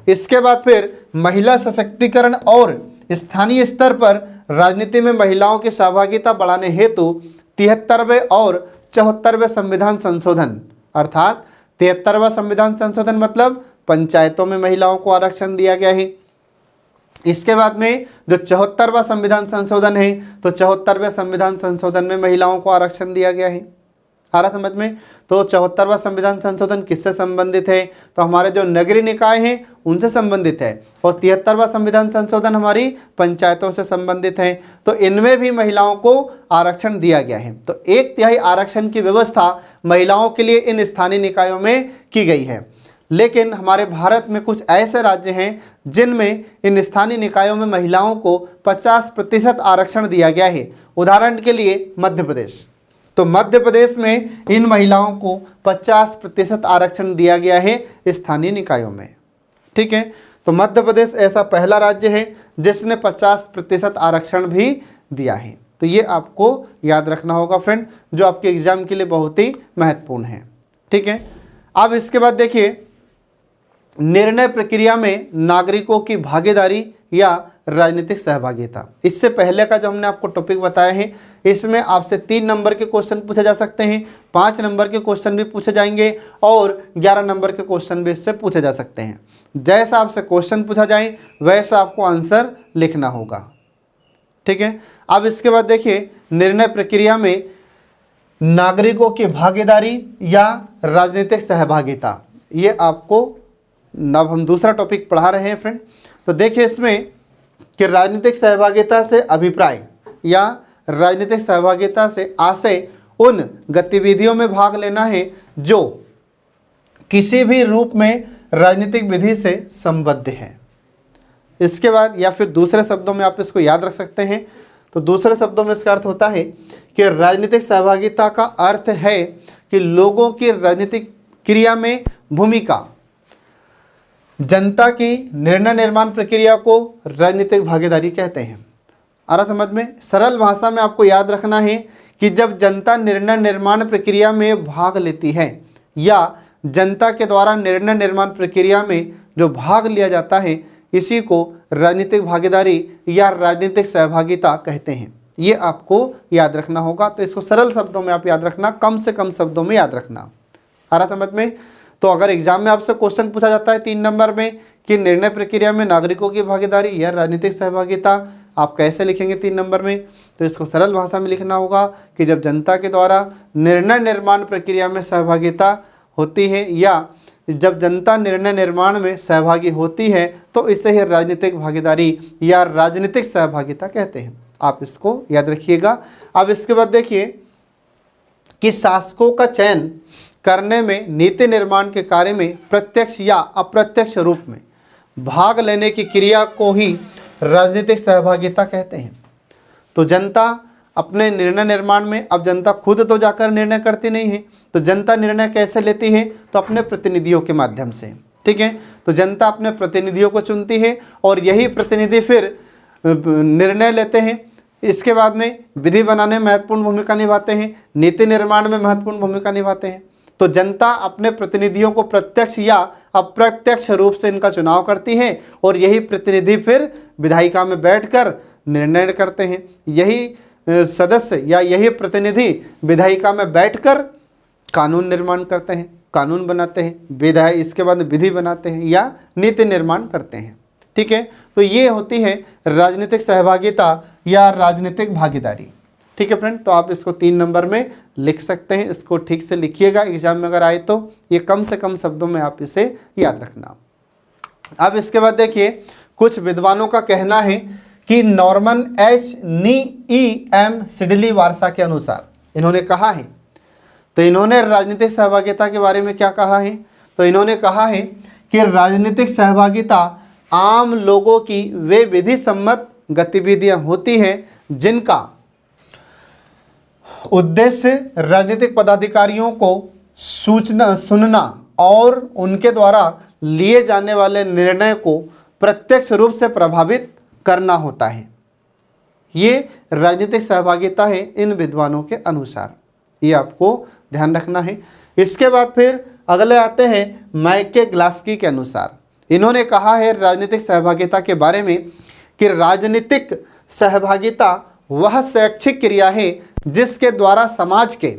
S1: इसके बाद फिर महिला सशक्तिकरण और स्थानीय स्तर पर राजनीति में महिलाओं की सहभागिता बढ़ाने हेतु 73वें और 74वें संविधान संशोधन, अर्थात 73वां संविधान संशोधन मतलब पंचायतों में महिलाओं को आरक्षण दिया गया है। इसके बाद में जो 74वां संविधान संशोधन है, तो 74वें संविधान संशोधन में महिलाओं को आरक्षण दिया गया है। आ रहा समझ में? तो 74वां संविधान संशोधन किससे संबंधित है? तो हमारे जो नगरीय निकाय हैं उनसे संबंधित है। और 73वां संविधान संशोधन हमारी पंचायतों से संबंधित है। तो इनमें भी महिलाओं को आरक्षण दिया गया है। तो 1/3 आरक्षण की व्यवस्था महिलाओं के लिए इन स्थानीय निकायों में की गई है। लेकिन हमारे भारत में कुछ ऐसे राज्य हैं जिनमें इन स्थानीय निकायों में महिलाओं को 50% आरक्षण दिया गया है। उदाहरण के लिए मध्य प्रदेश। तो मध्य प्रदेश में इन महिलाओं को 50% आरक्षण दिया गया है स्थानीय निकायों में। ठीक है। तो मध्य प्रदेश ऐसा पहला राज्य है जिसने 50% आरक्षण भी दिया है। तो ये आपको याद रखना होगा फ्रेंड, जो आपके एग्जाम के लिए बहुत ही महत्वपूर्ण है। ठीक है। अब इसके बाद देखिए निर्णय प्रक्रिया में नागरिकों की भागीदारी या राजनीतिक सहभागिता। इससे पहले का जो हमने आपको टॉपिक बताया है, इसमें आपसे 3 नंबर के क्वेश्चन पूछे जा सकते हैं, 5 नंबर के क्वेश्चन भी पूछे जाएंगे और 11 नंबर के क्वेश्चन भी इससे पूछे जा सकते हैं। जैसा आपसे क्वेश्चन पूछा जाए वैसा आपको आंसर लिखना होगा। ठीक है। अब इसके बाद देखिए निर्णय प्रक्रिया में नागरिकों की भागीदारी या राजनीतिक सहभागिता, ये आपको अब हम दूसरा टॉपिक पढ़ा रहे हैं फ्रेंड। तो देखिए इसमें कि राजनीतिक सहभागिता से अभिप्राय या राजनीतिक सहभागिता से आशय उन गतिविधियों में भाग लेना है जो किसी भी रूप में राजनीतिक विधि से संबद्ध है। इसके बाद या फिर दूसरे शब्दों में आप इसको याद रख सकते हैं। तो दूसरे शब्दों में इसका अर्थ होता है कि राजनीतिक सहभागिता का अर्थ है कि लोगों की राजनीतिक क्रिया में भूमिका, जनता की निर्णय निर्माण प्रक्रिया को राजनीतिक भागीदारी कहते हैं। अर्थ समझ में? सरल भाषा में आपको याद रखना है कि जब जनता निर्णय निर्माण प्रक्रिया में भाग लेती है या जनता के द्वारा निर्णय निर्माण प्रक्रिया में जो भाग लिया जाता है, इसी को राजनीतिक भागीदारी या राजनीतिक सहभागिता कहते हैं। ये आपको याद रखना होगा। तो इसको सरल शब्दों में आप याद रखना, कम से कम शब्दों में याद रखना। आ रहा समझ में? तो अगर एग्जाम में आपसे क्वेश्चन पूछा जाता है 3 नंबर में कि निर्णय प्रक्रिया में नागरिकों की भागीदारी या राजनीतिक सहभागिता, आप कैसे लिखेंगे 3 नंबर में? तो इसको सरल भाषा में लिखना होगा कि जब जनता के द्वारा निर्णय निर्माण प्रक्रिया में सहभागिता होती है या जब जनता निर्णय निर्माण में सहभागी होती है तो इसे ही राजनीतिक भागीदारी या राजनीतिक सहभागिता कहते हैं। आप इसको याद रखिएगा। अब इसके बाद देखिए कि शासकों का चयन करने में नीति निर्माण के कार्य में प्रत्यक्ष या अप्रत्यक्ष रूप में भाग लेने की क्रिया को ही राजनीतिक सहभागिता कहते हैं। तो जनता अपने निर्णय निर्माण में, अब जनता खुद तो जाकर निर्णय करती नहीं है, तो जनता निर्णय कैसे लेती है? तो अपने प्रतिनिधियों के माध्यम से। ठीक है। तो जनता अपने प्रतिनिधियों को चुनती है और यही प्रतिनिधि फिर निर्णय लेते हैं। इसके बाद में विधि बनाने में महत्वपूर्ण भूमिका निभाते हैं, नीति निर्माण में महत्वपूर्ण भूमिका निभाते हैं। तो जनता अपने प्रतिनिधियों को प्रत्यक्ष या अप्रत्यक्ष रूप से इनका चुनाव करती है और यही प्रतिनिधि फिर विधायिका में बैठकर निर्णय करते हैं। यही सदस्य या यही प्रतिनिधि विधायिका में बैठकर कानून निर्माण करते हैं, कानून बनाते हैं, विधायक इसके बाद विधि बनाते हैं या नीति निर्माण करते हैं। ठीक है। तो ये होती है राजनीतिक सहभागिता या राजनीतिक भागीदारी। ठीक है फ्रेंड। तो आप इसको 3 नंबर में लिख सकते हैं। इसको ठीक से लिखिएगा, एग्जाम में अगर आए तो ये कम से कम शब्दों में आप इसे याद रखना। अब इसके बाद देखिए कुछ विद्वानों का कहना है कि नॉर्मन एच नीईएम सिडली वारसा के अनुसार इन्होंने कहा है। तो इन्होंने राजनीतिक सहभागिता के बारे में क्या कहा है? तो इन्होंने कहा है कि राजनीतिक सहभागिता आम लोगों की वे विधि सम्मत गतिविधियां होती हैं जिनका उद्देश्य राजनीतिक पदाधिकारियों को सूचना सुनना और उनके द्वारा लिए जाने वाले निर्णय को प्रत्यक्ष रूप से प्रभावित करना होता है। ये राजनीतिक सहभागिता है इन विद्वानों के अनुसार, ये आपको ध्यान रखना है। इसके बाद फिर अगले आते हैं मैकेग्लास्की के अनुसार। इन्होंने कहा है राजनीतिक सहभागिता के बारे में कि राजनीतिक सहभागिता वह शैक्षिक क्रिया है जिसके द्वारा समाज के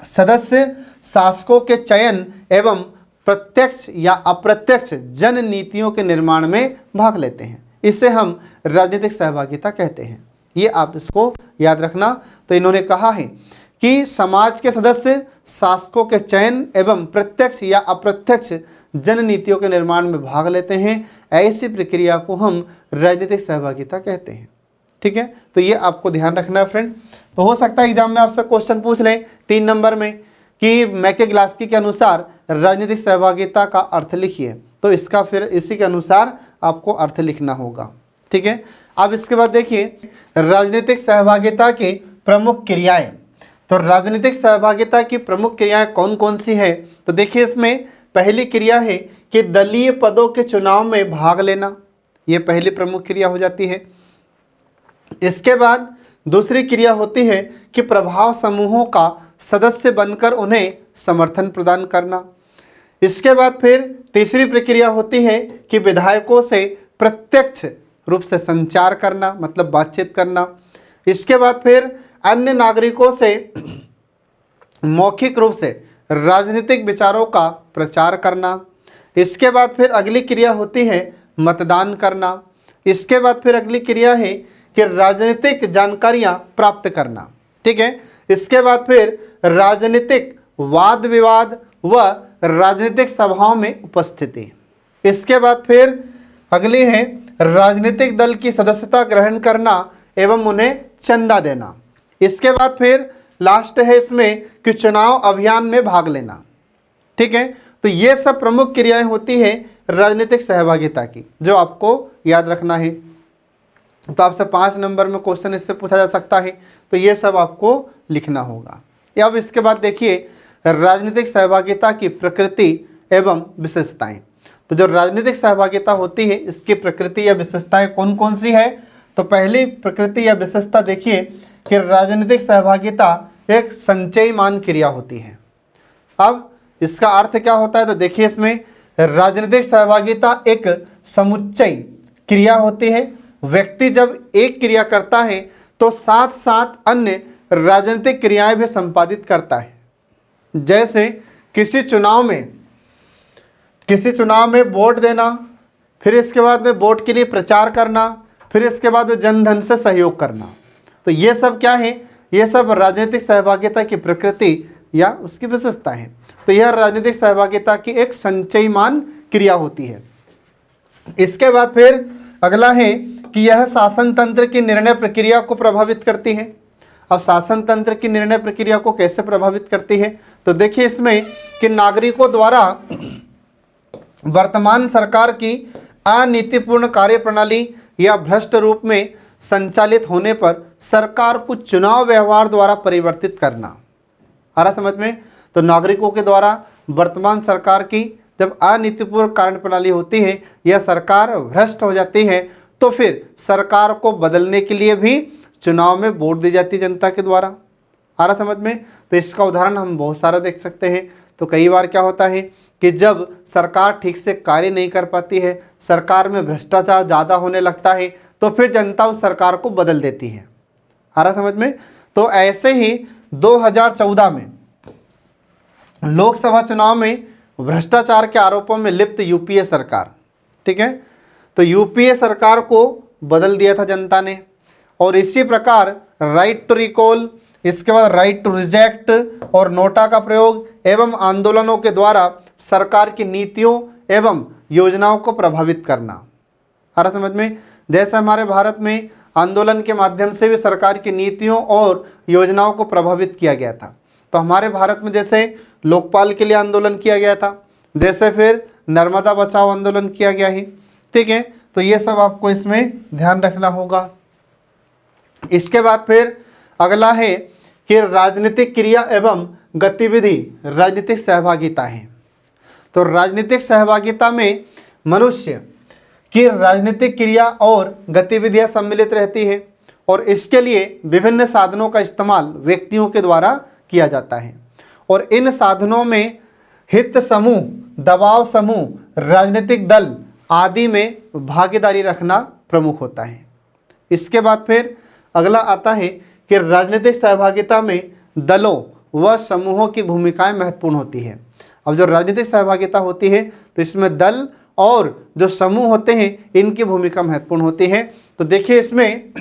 S1: सदस्य शासकों के चयन एवं प्रत्यक्ष या अप्रत्यक्ष जन नीतियों के निर्माण में भाग लेते हैं। इसे हम राजनीतिक सहभागिता कहते हैं। ये आप इसको याद रखना। तो इन्होंने कहा है कि समाज के सदस्य शासकों के चयन एवं प्रत्यक्ष या अप्रत्यक्ष जन नीतियों के निर्माण में भाग लेते हैं। ऐसी प्रक्रिया को हम राजनीतिक सहभागिता कहते हैं। ठीक है, तो ये आपको ध्यान रखना है फ्रेंड। तो हो सकता है एग्जाम में आपसे क्वेश्चन पूछ लें 3 नंबर में कि मैकेग्लास्की के अनुसार राजनीतिक सहभागिता का अर्थ लिखिए, तो इसका फिर इसी के अनुसार आपको अर्थ लिखना होगा। ठीक है, अब इसके बाद देखिए राजनीतिक सहभागिता की प्रमुख क्रियाएं। तो राजनीतिक सहभागिता की प्रमुख क्रियाएं कौन कौन सी है? तो देखिए इसमें पहली क्रिया है कि दलीय पदों के चुनाव में भाग लेना, ये पहली प्रमुख क्रिया हो जाती है। इसके बाद दूसरी क्रिया होती है कि प्रभाव समूहों का सदस्य बनकर उन्हें समर्थन प्रदान करना। इसके बाद फिर तीसरी प्रक्रिया होती है कि विधायकों से प्रत्यक्ष रूप से संचार करना, मतलब बातचीत करना। इसके बाद फिर अन्य नागरिकों से मौखिक रूप से राजनीतिक विचारों का प्रचार करना। इसके बाद फिर अगली क्रिया होती है मतदान करना। इसके बाद फिर अगली क्रिया है कि राजनीतिक जानकारियां प्राप्त करना। ठीक है, इसके बाद फिर राजनीतिक वाद विवाद व राजनीतिक सभाओं में उपस्थिति। इसके बाद फिर अगली है राजनीतिक दल की सदस्यता ग्रहण करना एवं उन्हें चंदा देना। इसके बाद फिर लास्ट है इसमें कि चुनाव अभियान में भाग लेना। ठीक है, तो ये सब प्रमुख क्रियाएं होती है राजनीतिक सहभागिता की, जो आपको याद रखना है। तो आपसे 5 नंबर में क्वेश्चन इससे पूछा जा सकता है, तो ये सब आपको लिखना होगा। अब इसके बाद देखिए राजनीतिक सहभागिता की प्रकृति एवं विशेषताएं। तो जो राजनीतिक सहभागिता होती है इसकी प्रकृति या विशेषताएं कौन कौन सी है? तो पहली प्रकृति या विशेषता देखिए कि राजनीतिक सहभागिता एक संचयमान क्रिया होती है। अब इसका अर्थ क्या होता है? तो देखिए इसमें राजनीतिक सहभागिता एक समुच्चय क्रिया होती है। व्यक्ति जब एक क्रिया करता है तो साथ साथ अन्य राजनीतिक क्रियाएं भी संपादित करता है। जैसे किसी चुनाव में वोट देना, फिर इसके बाद में वोट के लिए प्रचार करना, फिर इसके बाद में जनधन से सहयोग करना। तो ये सब क्या है? ये सब राजनीतिक सहभागिता की प्रकृति या उसकी विशेषता है। तो यह राजनीतिक सहभागिता की एक संचयमान क्रिया होती है। इसके बाद फिर अगला है कि यह शासन तंत्र की निर्णय प्रक्रिया को प्रभावित करती है। अब शासन तंत्र की निर्णय प्रक्रिया को कैसे प्रभावित करती है? तो देखिए इसमें कि नागरिकों द्वारा वर्तमान सरकार की अनीतिपूर्ण कार्यप्रणाली या भ्रष्ट रूप में संचालित होने पर सरकार को चुनाव व्यवहार द्वारा परिवर्तित करना। आ रहा समझ में? तो नागरिकों के द्वारा वर्तमान सरकार की जब अनीतिपूर्ण कार्यप्रणाली होती है या सरकार भ्रष्ट हो जाती है तो फिर सरकार को बदलने के लिए भी चुनाव में वोट दी जाती है जनता के द्वारा। आ रहा समझ में? तो इसका उदाहरण हम बहुत सारा देख सकते हैं। तो कई बार क्या होता है कि जब सरकार ठीक से कार्य नहीं कर पाती है, सरकार में भ्रष्टाचार ज़्यादा होने लगता है, तो फिर जनता उस सरकार को बदल देती है। आ रहा समझ में? तो ऐसे ही 2014 में लोकसभा चुनाव में भ्रष्टाचार के आरोपों में लिप्त यूपीए सरकार, ठीक है, तो यूपीए सरकार को बदल दिया था जनता ने। और इसी प्रकार राइट टू रिकॉल, इसके बाद राइट टू रिजेक्ट और नोटा का प्रयोग एवं आंदोलनों के द्वारा सरकार की नीतियों एवं योजनाओं को प्रभावित करना। आ रहा समझ में? जैसे हमारे भारत में आंदोलन के माध्यम से भी सरकार की नीतियों और योजनाओं को प्रभावित किया गया था। तो हमारे भारत में जैसे लोकपाल के लिए आंदोलन किया गया था, जैसे फिर नर्मदा बचाओ आंदोलन किया गया है, ठीक है। तो ये सब आपको इसमें ध्यान रखना होगा। इसके बाद फिर अगला है कि राजनीतिक क्रिया एवं गतिविधि राजनीतिक सहभागिता है। तो राजनीतिक सहभागिता में मनुष्य की राजनीतिक क्रिया और गतिविधियां सम्मिलित रहती है और इसके लिए विभिन्न साधनों का इस्तेमाल व्यक्तियों के द्वारा किया जाता है और इन साधनों में हित समूह, दबाव समूह, राजनीतिक दल आदि में भागीदारी रखना प्रमुख होता है। इसके बाद फिर अगला आता है कि राजनीतिक सहभागिता में दलों व समूहों की भूमिकाएं महत्वपूर्ण होती है। अब जो राजनीतिक सहभागिता होती है तो इसमें दल और जो समूह होते हैं इनकी भूमिका महत्वपूर्ण होती है। तो देखिए इसमें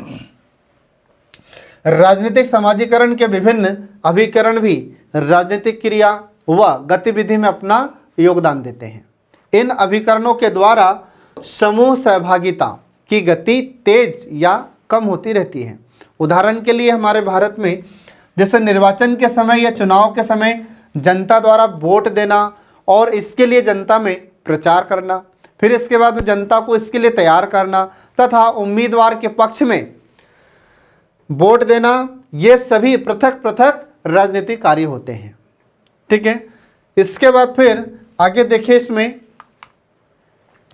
S1: राजनीतिक समाजीकरण के विभिन्न अभिकरण भी राजनीतिक क्रिया व गतिविधि में अपना योगदान देते हैं। इन अभिकरणों के द्वारा समूह सहभागिता की गति तेज या कम होती रहती है। उदाहरण के लिए हमारे भारत में जैसे निर्वाचन के समय या चुनाव के समय जनता द्वारा वोट देना और इसके लिए जनता में प्रचार करना, फिर इसके बाद जनता को इसके लिए तैयार करना तथा उम्मीदवार के पक्ष में वोट देना, ये सभी पृथक पृथक राजनीतिक कार्य होते हैं। ठीक है। इसके बाद फिर आगे देखिए इसमें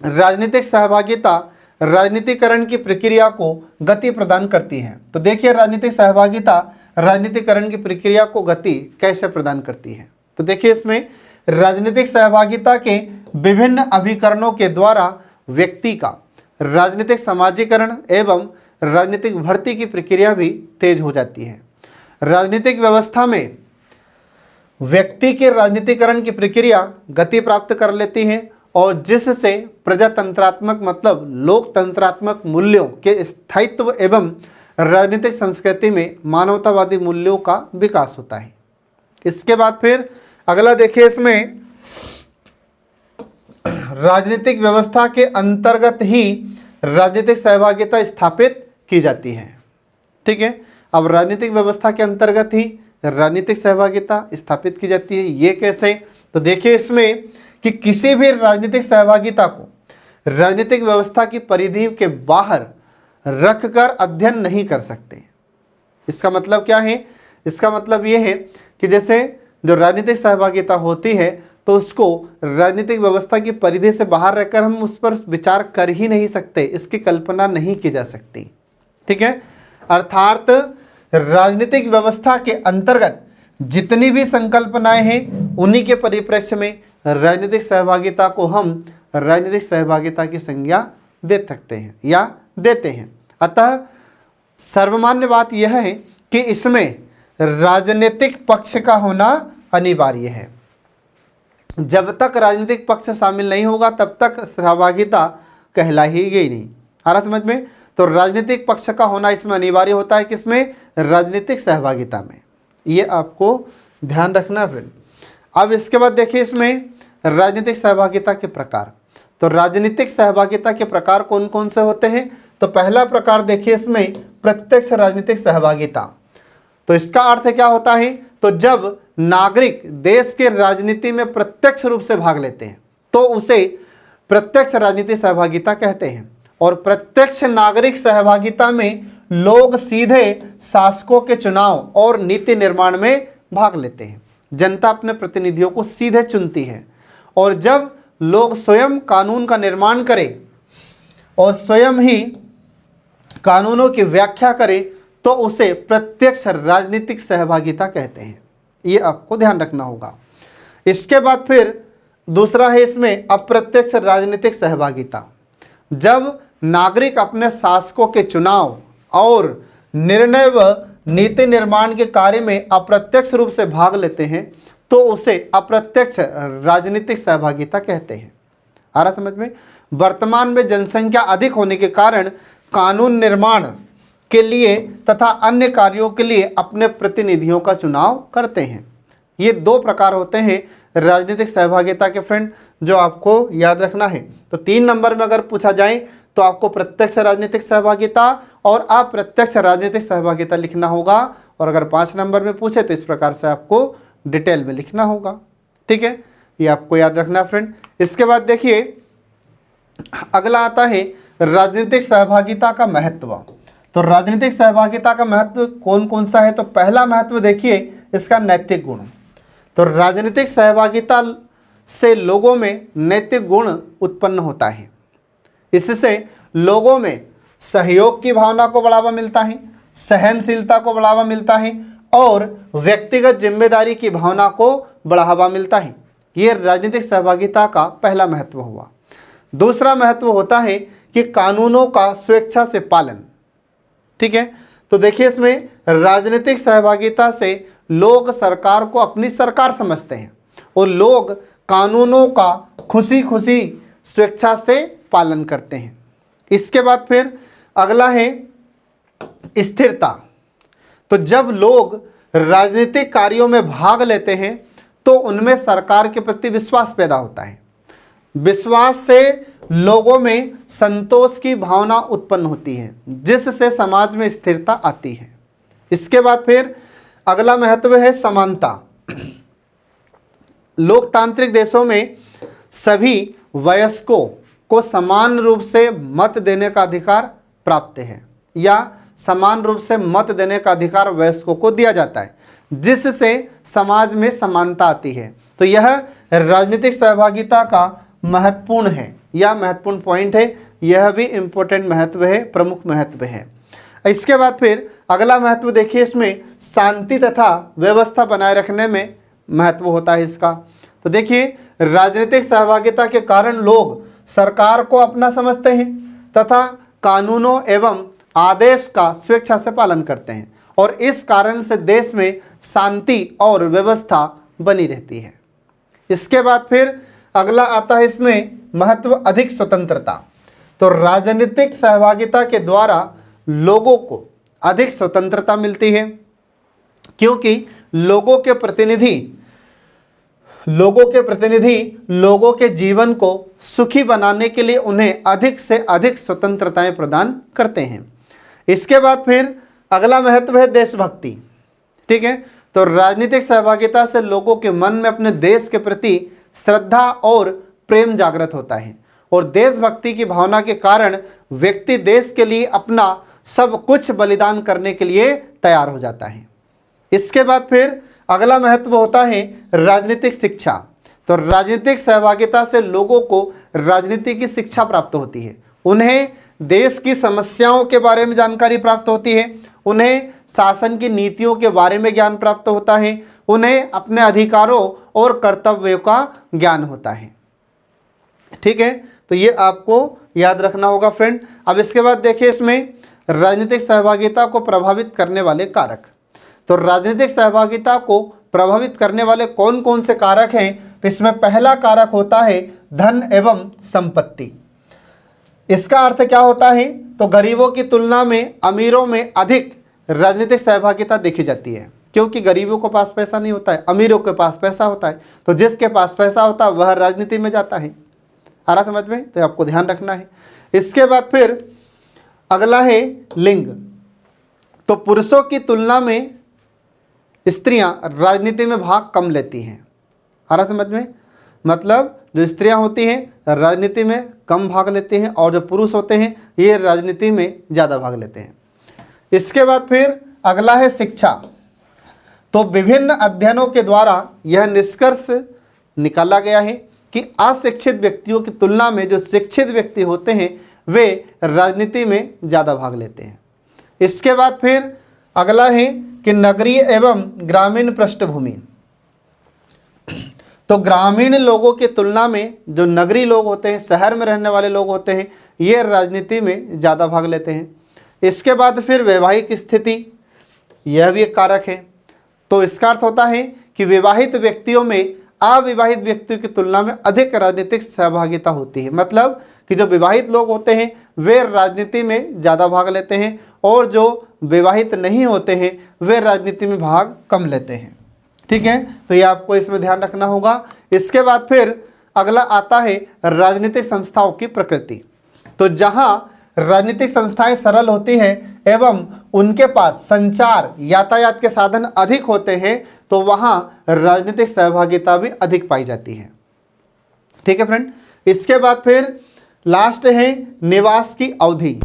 S1: राजनीतिक सहभागिता राजनीतिकरण की प्रक्रिया को गति प्रदान करती है। तो देखिए राजनीतिक सहभागिता राजनीतिकरण की प्रक्रिया को गति कैसे प्रदान करती है। तो देखिए इसमें राजनीतिक सहभागिता के विभिन्न अभिकरणों के द्वारा व्यक्ति का राजनीतिक समाजीकरण एवं राजनीतिक भर्ती की प्रक्रिया भी तेज हो जाती है। राजनीतिक व्यवस्था में व्यक्ति के राजनीतिकरण की प्रक्रिया गति प्राप्त कर लेती है और जिससे प्रजातंत्रात्मक मतलब लोकतंत्रात्मक मूल्यों के स्थायित्व एवं राजनीतिक संस्कृति में मानवतावादी मूल्यों का विकास होता है। इसके बाद फिर अगला देखिए इसमें राजनीतिक व्यवस्था के अंतर्गत ही राजनीतिक सहभागिता स्थापित की जाती है। ठीक है। अब राजनीतिक व्यवस्था के अंतर्गत ही राजनीतिक सहभागिता स्थापित की जाती है। ये कैसे? तो देखिए इसमें कि किसी भी राजनीतिक सहभागिता को राजनीतिक व्यवस्था की परिधि के बाहर रखकर अध्ययन नहीं कर सकते। इसका मतलब क्या है? इसका मतलब ये है कि जैसे जो राजनीतिक सहभागिता होती है तो उसको राजनीतिक व्यवस्था की परिधि से बाहर रहकर हम उस पर विचार कर ही नहीं सकते, इसकी कल्पना नहीं की जा सकती। ठीक है। अर्थात राजनीतिक व्यवस्था के अंतर्गत जितनी भी संकल्पनाएं हैं उन्हीं के परिप्रेक्ष्य में राजनीतिक सहभागिता को हम राजनीतिक सहभागिता की संज्ञा दे सकते हैं या देते हैं। अतः सर्वमान्य बात यह है कि इसमें राजनीतिक पक्ष का होना अनिवार्य है। जब तक राजनीतिक पक्ष शामिल नहीं होगा तब तक सहभागिता कहलाएगी नहीं। आ रहा समझ में? तो राजनीतिक पक्ष का होना इसमें अनिवार्य होता है, किसमें? राजनीतिक सहभागिता में। ये आपको ध्यान रखना है फ्रेंड। अब इसके बाद देखिए इसमें राजनीतिक सहभागिता के प्रकार। तो राजनीतिक सहभागिता के प्रकार कौन कौन से होते हैं? तो पहला प्रकार देखिए इसमें प्रत्यक्ष राजनीतिक सहभागिता। तो इसका अर्थ क्या होता है? तो जब नागरिक देश के राजनीति में प्रत्यक्ष रूप से भाग लेते हैं तो उसे प्रत्यक्ष राजनीतिक सहभागिता कहते हैं। और प्रत्यक्ष नागरिक सहभागिता में लोग सीधे शासकों के चुनाव और नीति निर्माण में भाग लेते हैं। जनता अपने प्रतिनिधियों को सीधे चुनती है और जब लोग स्वयं कानून का निर्माण करें और स्वयं ही कानूनों की व्याख्या करें तो उसे प्रत्यक्ष राजनीतिक सहभागिता कहते हैं। ये आपको ध्यान रखना होगा। इसके बाद फिर दूसरा है इसमें अप्रत्यक्ष राजनीतिक सहभागिता। जब नागरिक अपने शासकों के चुनाव और निर्णय व नीति निर्माण के कार्य में अप्रत्यक्ष रूप से भाग लेते हैं तो उसे अप्रत्यक्ष राजनीतिक सहभागिता कहते हैं। आ रहा समझ में? वर्तमान में जनसंख्या अधिक होने के कारण कानून निर्माण के लिए तथा अन्य कार्यों के लिए अपने प्रतिनिधियों का चुनाव करते हैं। ये दो प्रकार होते हैं राजनीतिक सहभागिता के फ्रेंड, जो आपको याद रखना है। तो 3 नंबर में अगर पूछा जाए तो आपको प्रत्यक्ष राजनीतिक सहभागिता और अप्रत्यक्ष राजनीतिक सहभागिता लिखना होगा, और अगर 5 नंबर में पूछे तो इस प्रकार से आपको डिटेल में लिखना होगा। ठीक है, ये आपको याद रखना फ्रेंड। इसके बाद देखिए अगला आता है राजनीतिक सहभागिता का महत्व। तो राजनीतिक सहभागिता का महत्व कौन कौन सा है? तो पहला महत्व देखिए इसका नैतिक गुण। तो राजनीतिक सहभागिता से लोगों में नैतिक गुण उत्पन्न होता है। इससे लोगों में सहयोग की भावना को बढ़ावा मिलता है, सहनशीलता को बढ़ावा मिलता है और व्यक्तिगत जिम्मेदारी की भावना को बढ़ावा मिलता है। ये राजनीतिक सहभागिता का पहला महत्व हुआ। दूसरा महत्व होता है कि कानूनों का स्वेच्छा से पालन। ठीक है, तो देखिए इसमें राजनीतिक सहभागिता से लोग सरकार को अपनी सरकार समझते हैं और लोग कानूनों का खुशी खुशी स्वेच्छा से पालन करते हैं। इसके बाद फिर अगला है स्थिरता। तो जब लोग राजनीतिक कार्यों में भाग लेते हैं तो उनमें सरकार के प्रति विश्वास पैदा होता है। विश्वास से लोगों में संतोष की भावना उत्पन्न होती है, जिससे समाज में स्थिरता आती है। इसके बाद फिर अगला महत्व है समानता। लोकतांत्रिक देशों में सभी वयस्कों को समान रूप से मत देने का अधिकार प्राप्त है, या समान रूप से मत देने का अधिकार वयस्कों को दिया जाता है, जिससे समाज में समानता आती है। तो यह राजनीतिक सहभागिता का महत्वपूर्ण है या महत्वपूर्ण पॉइंट है। यह भी इम्पोर्टेंट महत्व है, प्रमुख महत्व है। इसके बाद फिर अगला महत्व देखिए, इसमें शांति तथा व्यवस्था बनाए रखने में महत्व होता है इसका। तो देखिए राजनीतिक सहभागिता के कारण लोग सरकार को अपना समझते हैं तथा कानूनों एवं आदेश का स्वेच्छा से पालन करते हैं और इस कारण से देश में शांति और व्यवस्था बनी रहती है। इसके बाद फिर अगला आता है इसमें महत्व अधिक स्वतंत्रता। तो राजनीतिक सहभागिता के द्वारा लोगों को अधिक स्वतंत्रता मिलती है, क्योंकि लोगों के प्रतिनिधि लोगों के जीवन को सुखी बनाने के लिए उन्हें अधिक से अधिक स्वतंत्रताएं प्रदान करते हैं। इसके बाद फिर अगला महत्व है देशभक्ति। ठीक है, तो राजनीतिक सहभागिता से लोगों के मन में अपने देश के प्रति श्रद्धा और प्रेम जागृत होता है और देशभक्ति की भावना के कारण व्यक्ति देश के लिए अपना सब कुछ बलिदान करने के लिए तैयार हो जाता है। इसके बाद फिर अगला महत्व होता है राजनीतिक शिक्षा। तो राजनीतिक सहभागिता से लोगों को राजनीति की शिक्षा प्राप्त होती है, उन्हें देश की समस्याओं के बारे में जानकारी प्राप्त होती है, उन्हें शासन की नीतियों के बारे में ज्ञान प्राप्त होता है, उन्हें अपने अधिकारों और कर्तव्यों का ज्ञान होता है। ठीक है, तो ये आपको याद रखना होगा फ्रेंड। अब इसके बाद देखिए इसमें राजनीतिक सहभागिता को प्रभावित करने वाले कारक। तो राजनीतिक सहभागिता को प्रभावित करने वाले कौन कौन से कारक हैं? तो इसमें पहला कारक होता है धन एवं संपत्ति। इसका अर्थ क्या होता है? तो गरीबों की तुलना में अमीरों में अधिक राजनीतिक सहभागिता देखी जाती है, क्योंकि गरीबों के पास पैसा नहीं होता है, अमीरों के पास पैसा होता है। तो जिसके पास पैसा होता है वह राजनीति में जाता है। आ रहा समझ में? तो आपको ध्यान रखना है। इसके बाद फिर अगला है लिंग। तो पुरुषों की तुलना में स्त्रियां राजनीति में भाग कम लेती हैं। आ रहा समझ में? मतलब जो स्त्रियां होती हैं राजनीति में कम भाग लेती हैं और जो पुरुष होते हैं ये राजनीति में ज़्यादा भाग लेते हैं। इसके बाद फिर अगला है शिक्षा। तो विभिन्न अध्ययनों के द्वारा यह निष्कर्ष निकाला गया है कि अशिक्षित व्यक्तियों की तुलना में जो शिक्षित व्यक्ति होते हैं वे राजनीति में ज़्यादा भाग लेते हैं। इसके बाद फिर अगला है कि नगरीय एवं ग्रामीण पृष्ठभूमि। तो ग्रामीण लोगों की तुलना में जो नगरीय लोग होते हैं, शहर में रहने वाले लोग होते हैं, ये राजनीति में ज़्यादा भाग लेते हैं। इसके बाद फिर वैवाहिक स्थिति, यह भी एक कारक है। तो इसका अर्थ होता है कि विवाहित व्यक्तियों में अविवाहित व्यक्तियों की तुलना में अधिक राजनीतिक सहभागिता होती है। मतलब कि जो विवाहित लोग होते हैं वे राजनीति में ज़्यादा भाग लेते हैं और जो विवाहित नहीं होते हैं वे राजनीति में भाग कम लेते हैं। ठीक है, तो ये आपको इसमें ध्यान रखना होगा। इसके बाद फिर अगला आता है राजनीतिक संस्थाओं की प्रकृति। तो जहाँ राजनीतिक संस्थाएं सरल होती हैं एवं उनके पास संचार यातायात के साधन अधिक होते हैं तो वहाँ राजनीतिक सहभागिता भी अधिक पाई जाती है। ठीक है फ्रेंड। इसके बाद फिर लास्ट है निवास की अवधि।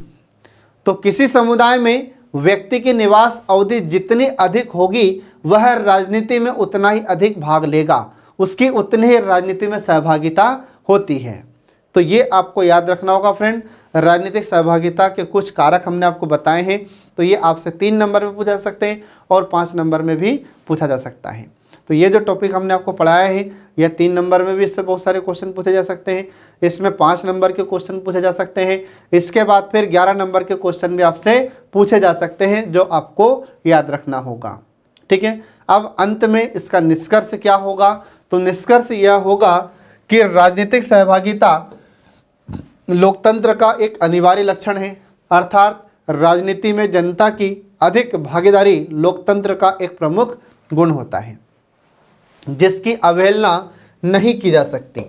S1: तो किसी समुदाय में व्यक्ति की निवास अवधि जितनी अधिक होगी वह राजनीति में उतना ही अधिक भाग लेगा, उसकी उतनी ही राजनीति में सहभागिता होती है। तो ये आपको याद रखना होगा फ्रेंड। राजनीतिक सहभागिता के कुछ कारक हमने आपको बताए हैं, तो ये आपसे 3 नंबर में पूछा जा सकते हैं और 5 नंबर में भी पूछा जा सकता है। तो ये जो टॉपिक हमने आपको पढ़ाया है यह 3 नंबर में भी इससे बहुत सारे क्वेश्चन पूछे जा सकते हैं, इसमें 5 नंबर के क्वेश्चन पूछे जा सकते हैं, इसके बाद फिर 11 नंबर के क्वेश्चन भी आपसे पूछे जा सकते हैं जो आपको याद रखना होगा। ठीक है, अब अंत में इसका निष्कर्ष क्या होगा? तो निष्कर्ष यह होगा कि राजनीतिक सहभागिता लोकतंत्र का एक अनिवार्य लक्षण है, अर्थात राजनीति में जनता की अधिक भागीदारी लोकतंत्र का एक प्रमुख गुण होता है जिसकी अवहेलना नहीं की जा सकती।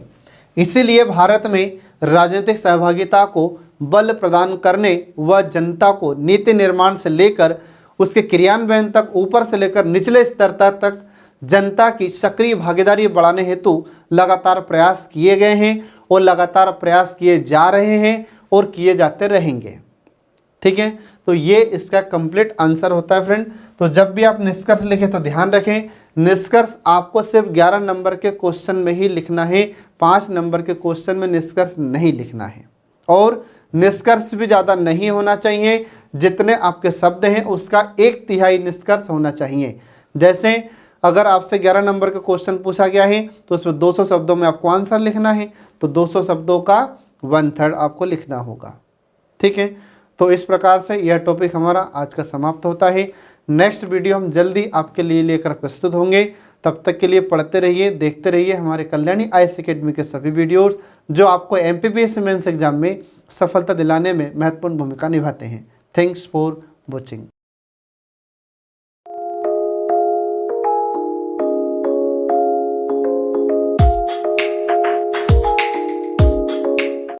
S1: इसीलिए भारत में राजनीतिक सहभागिता को बल प्रदान करने व जनता को नीति निर्माण से लेकर उसके क्रियान्वयन तक, ऊपर से लेकर निचले स्तर तक जनता की सक्रिय भागीदारी बढ़ाने हेतु लगातार प्रयास किए गए हैं और लगातार प्रयास किए जा रहे हैं और किए जाते रहेंगे। ठीक है, तो ये इसका कंप्लीट आंसर होता है फ्रेंड। तो जब भी आप निष्कर्ष लिखें तो ध्यान रखें, निष्कर्ष आपको सिर्फ 11 नंबर के क्वेश्चन में ही लिखना है, 5 नंबर के क्वेश्चन में निष्कर्ष नहीं लिखना है। और निष्कर्ष भी ज़्यादा नहीं होना चाहिए, जितने आपके शब्द हैं उसका 1/3 निष्कर्ष होना चाहिए। जैसे अगर आपसे 11 नंबर का क्वेश्चन पूछा गया है तो उसमें 200 शब्दों में आपको आंसर लिखना है, तो 200 शब्दों का 1/3 आपको लिखना होगा। ठीक है, तो इस प्रकार से यह टॉपिक हमारा आज का समाप्त होता है। नेक्स्ट वीडियो हम जल्दी आपके लिए लेकर प्रस्तुत होंगे। तब तक के लिए पढ़ते रहिए, देखते रहिए हमारे कल्याणी IAS एकेडमी के सभी वीडियोस जो आपको MPPS मेंस एग्जाम में सफलता दिलाने में महत्वपूर्ण भूमिका निभाते हैं। Thanks for watching.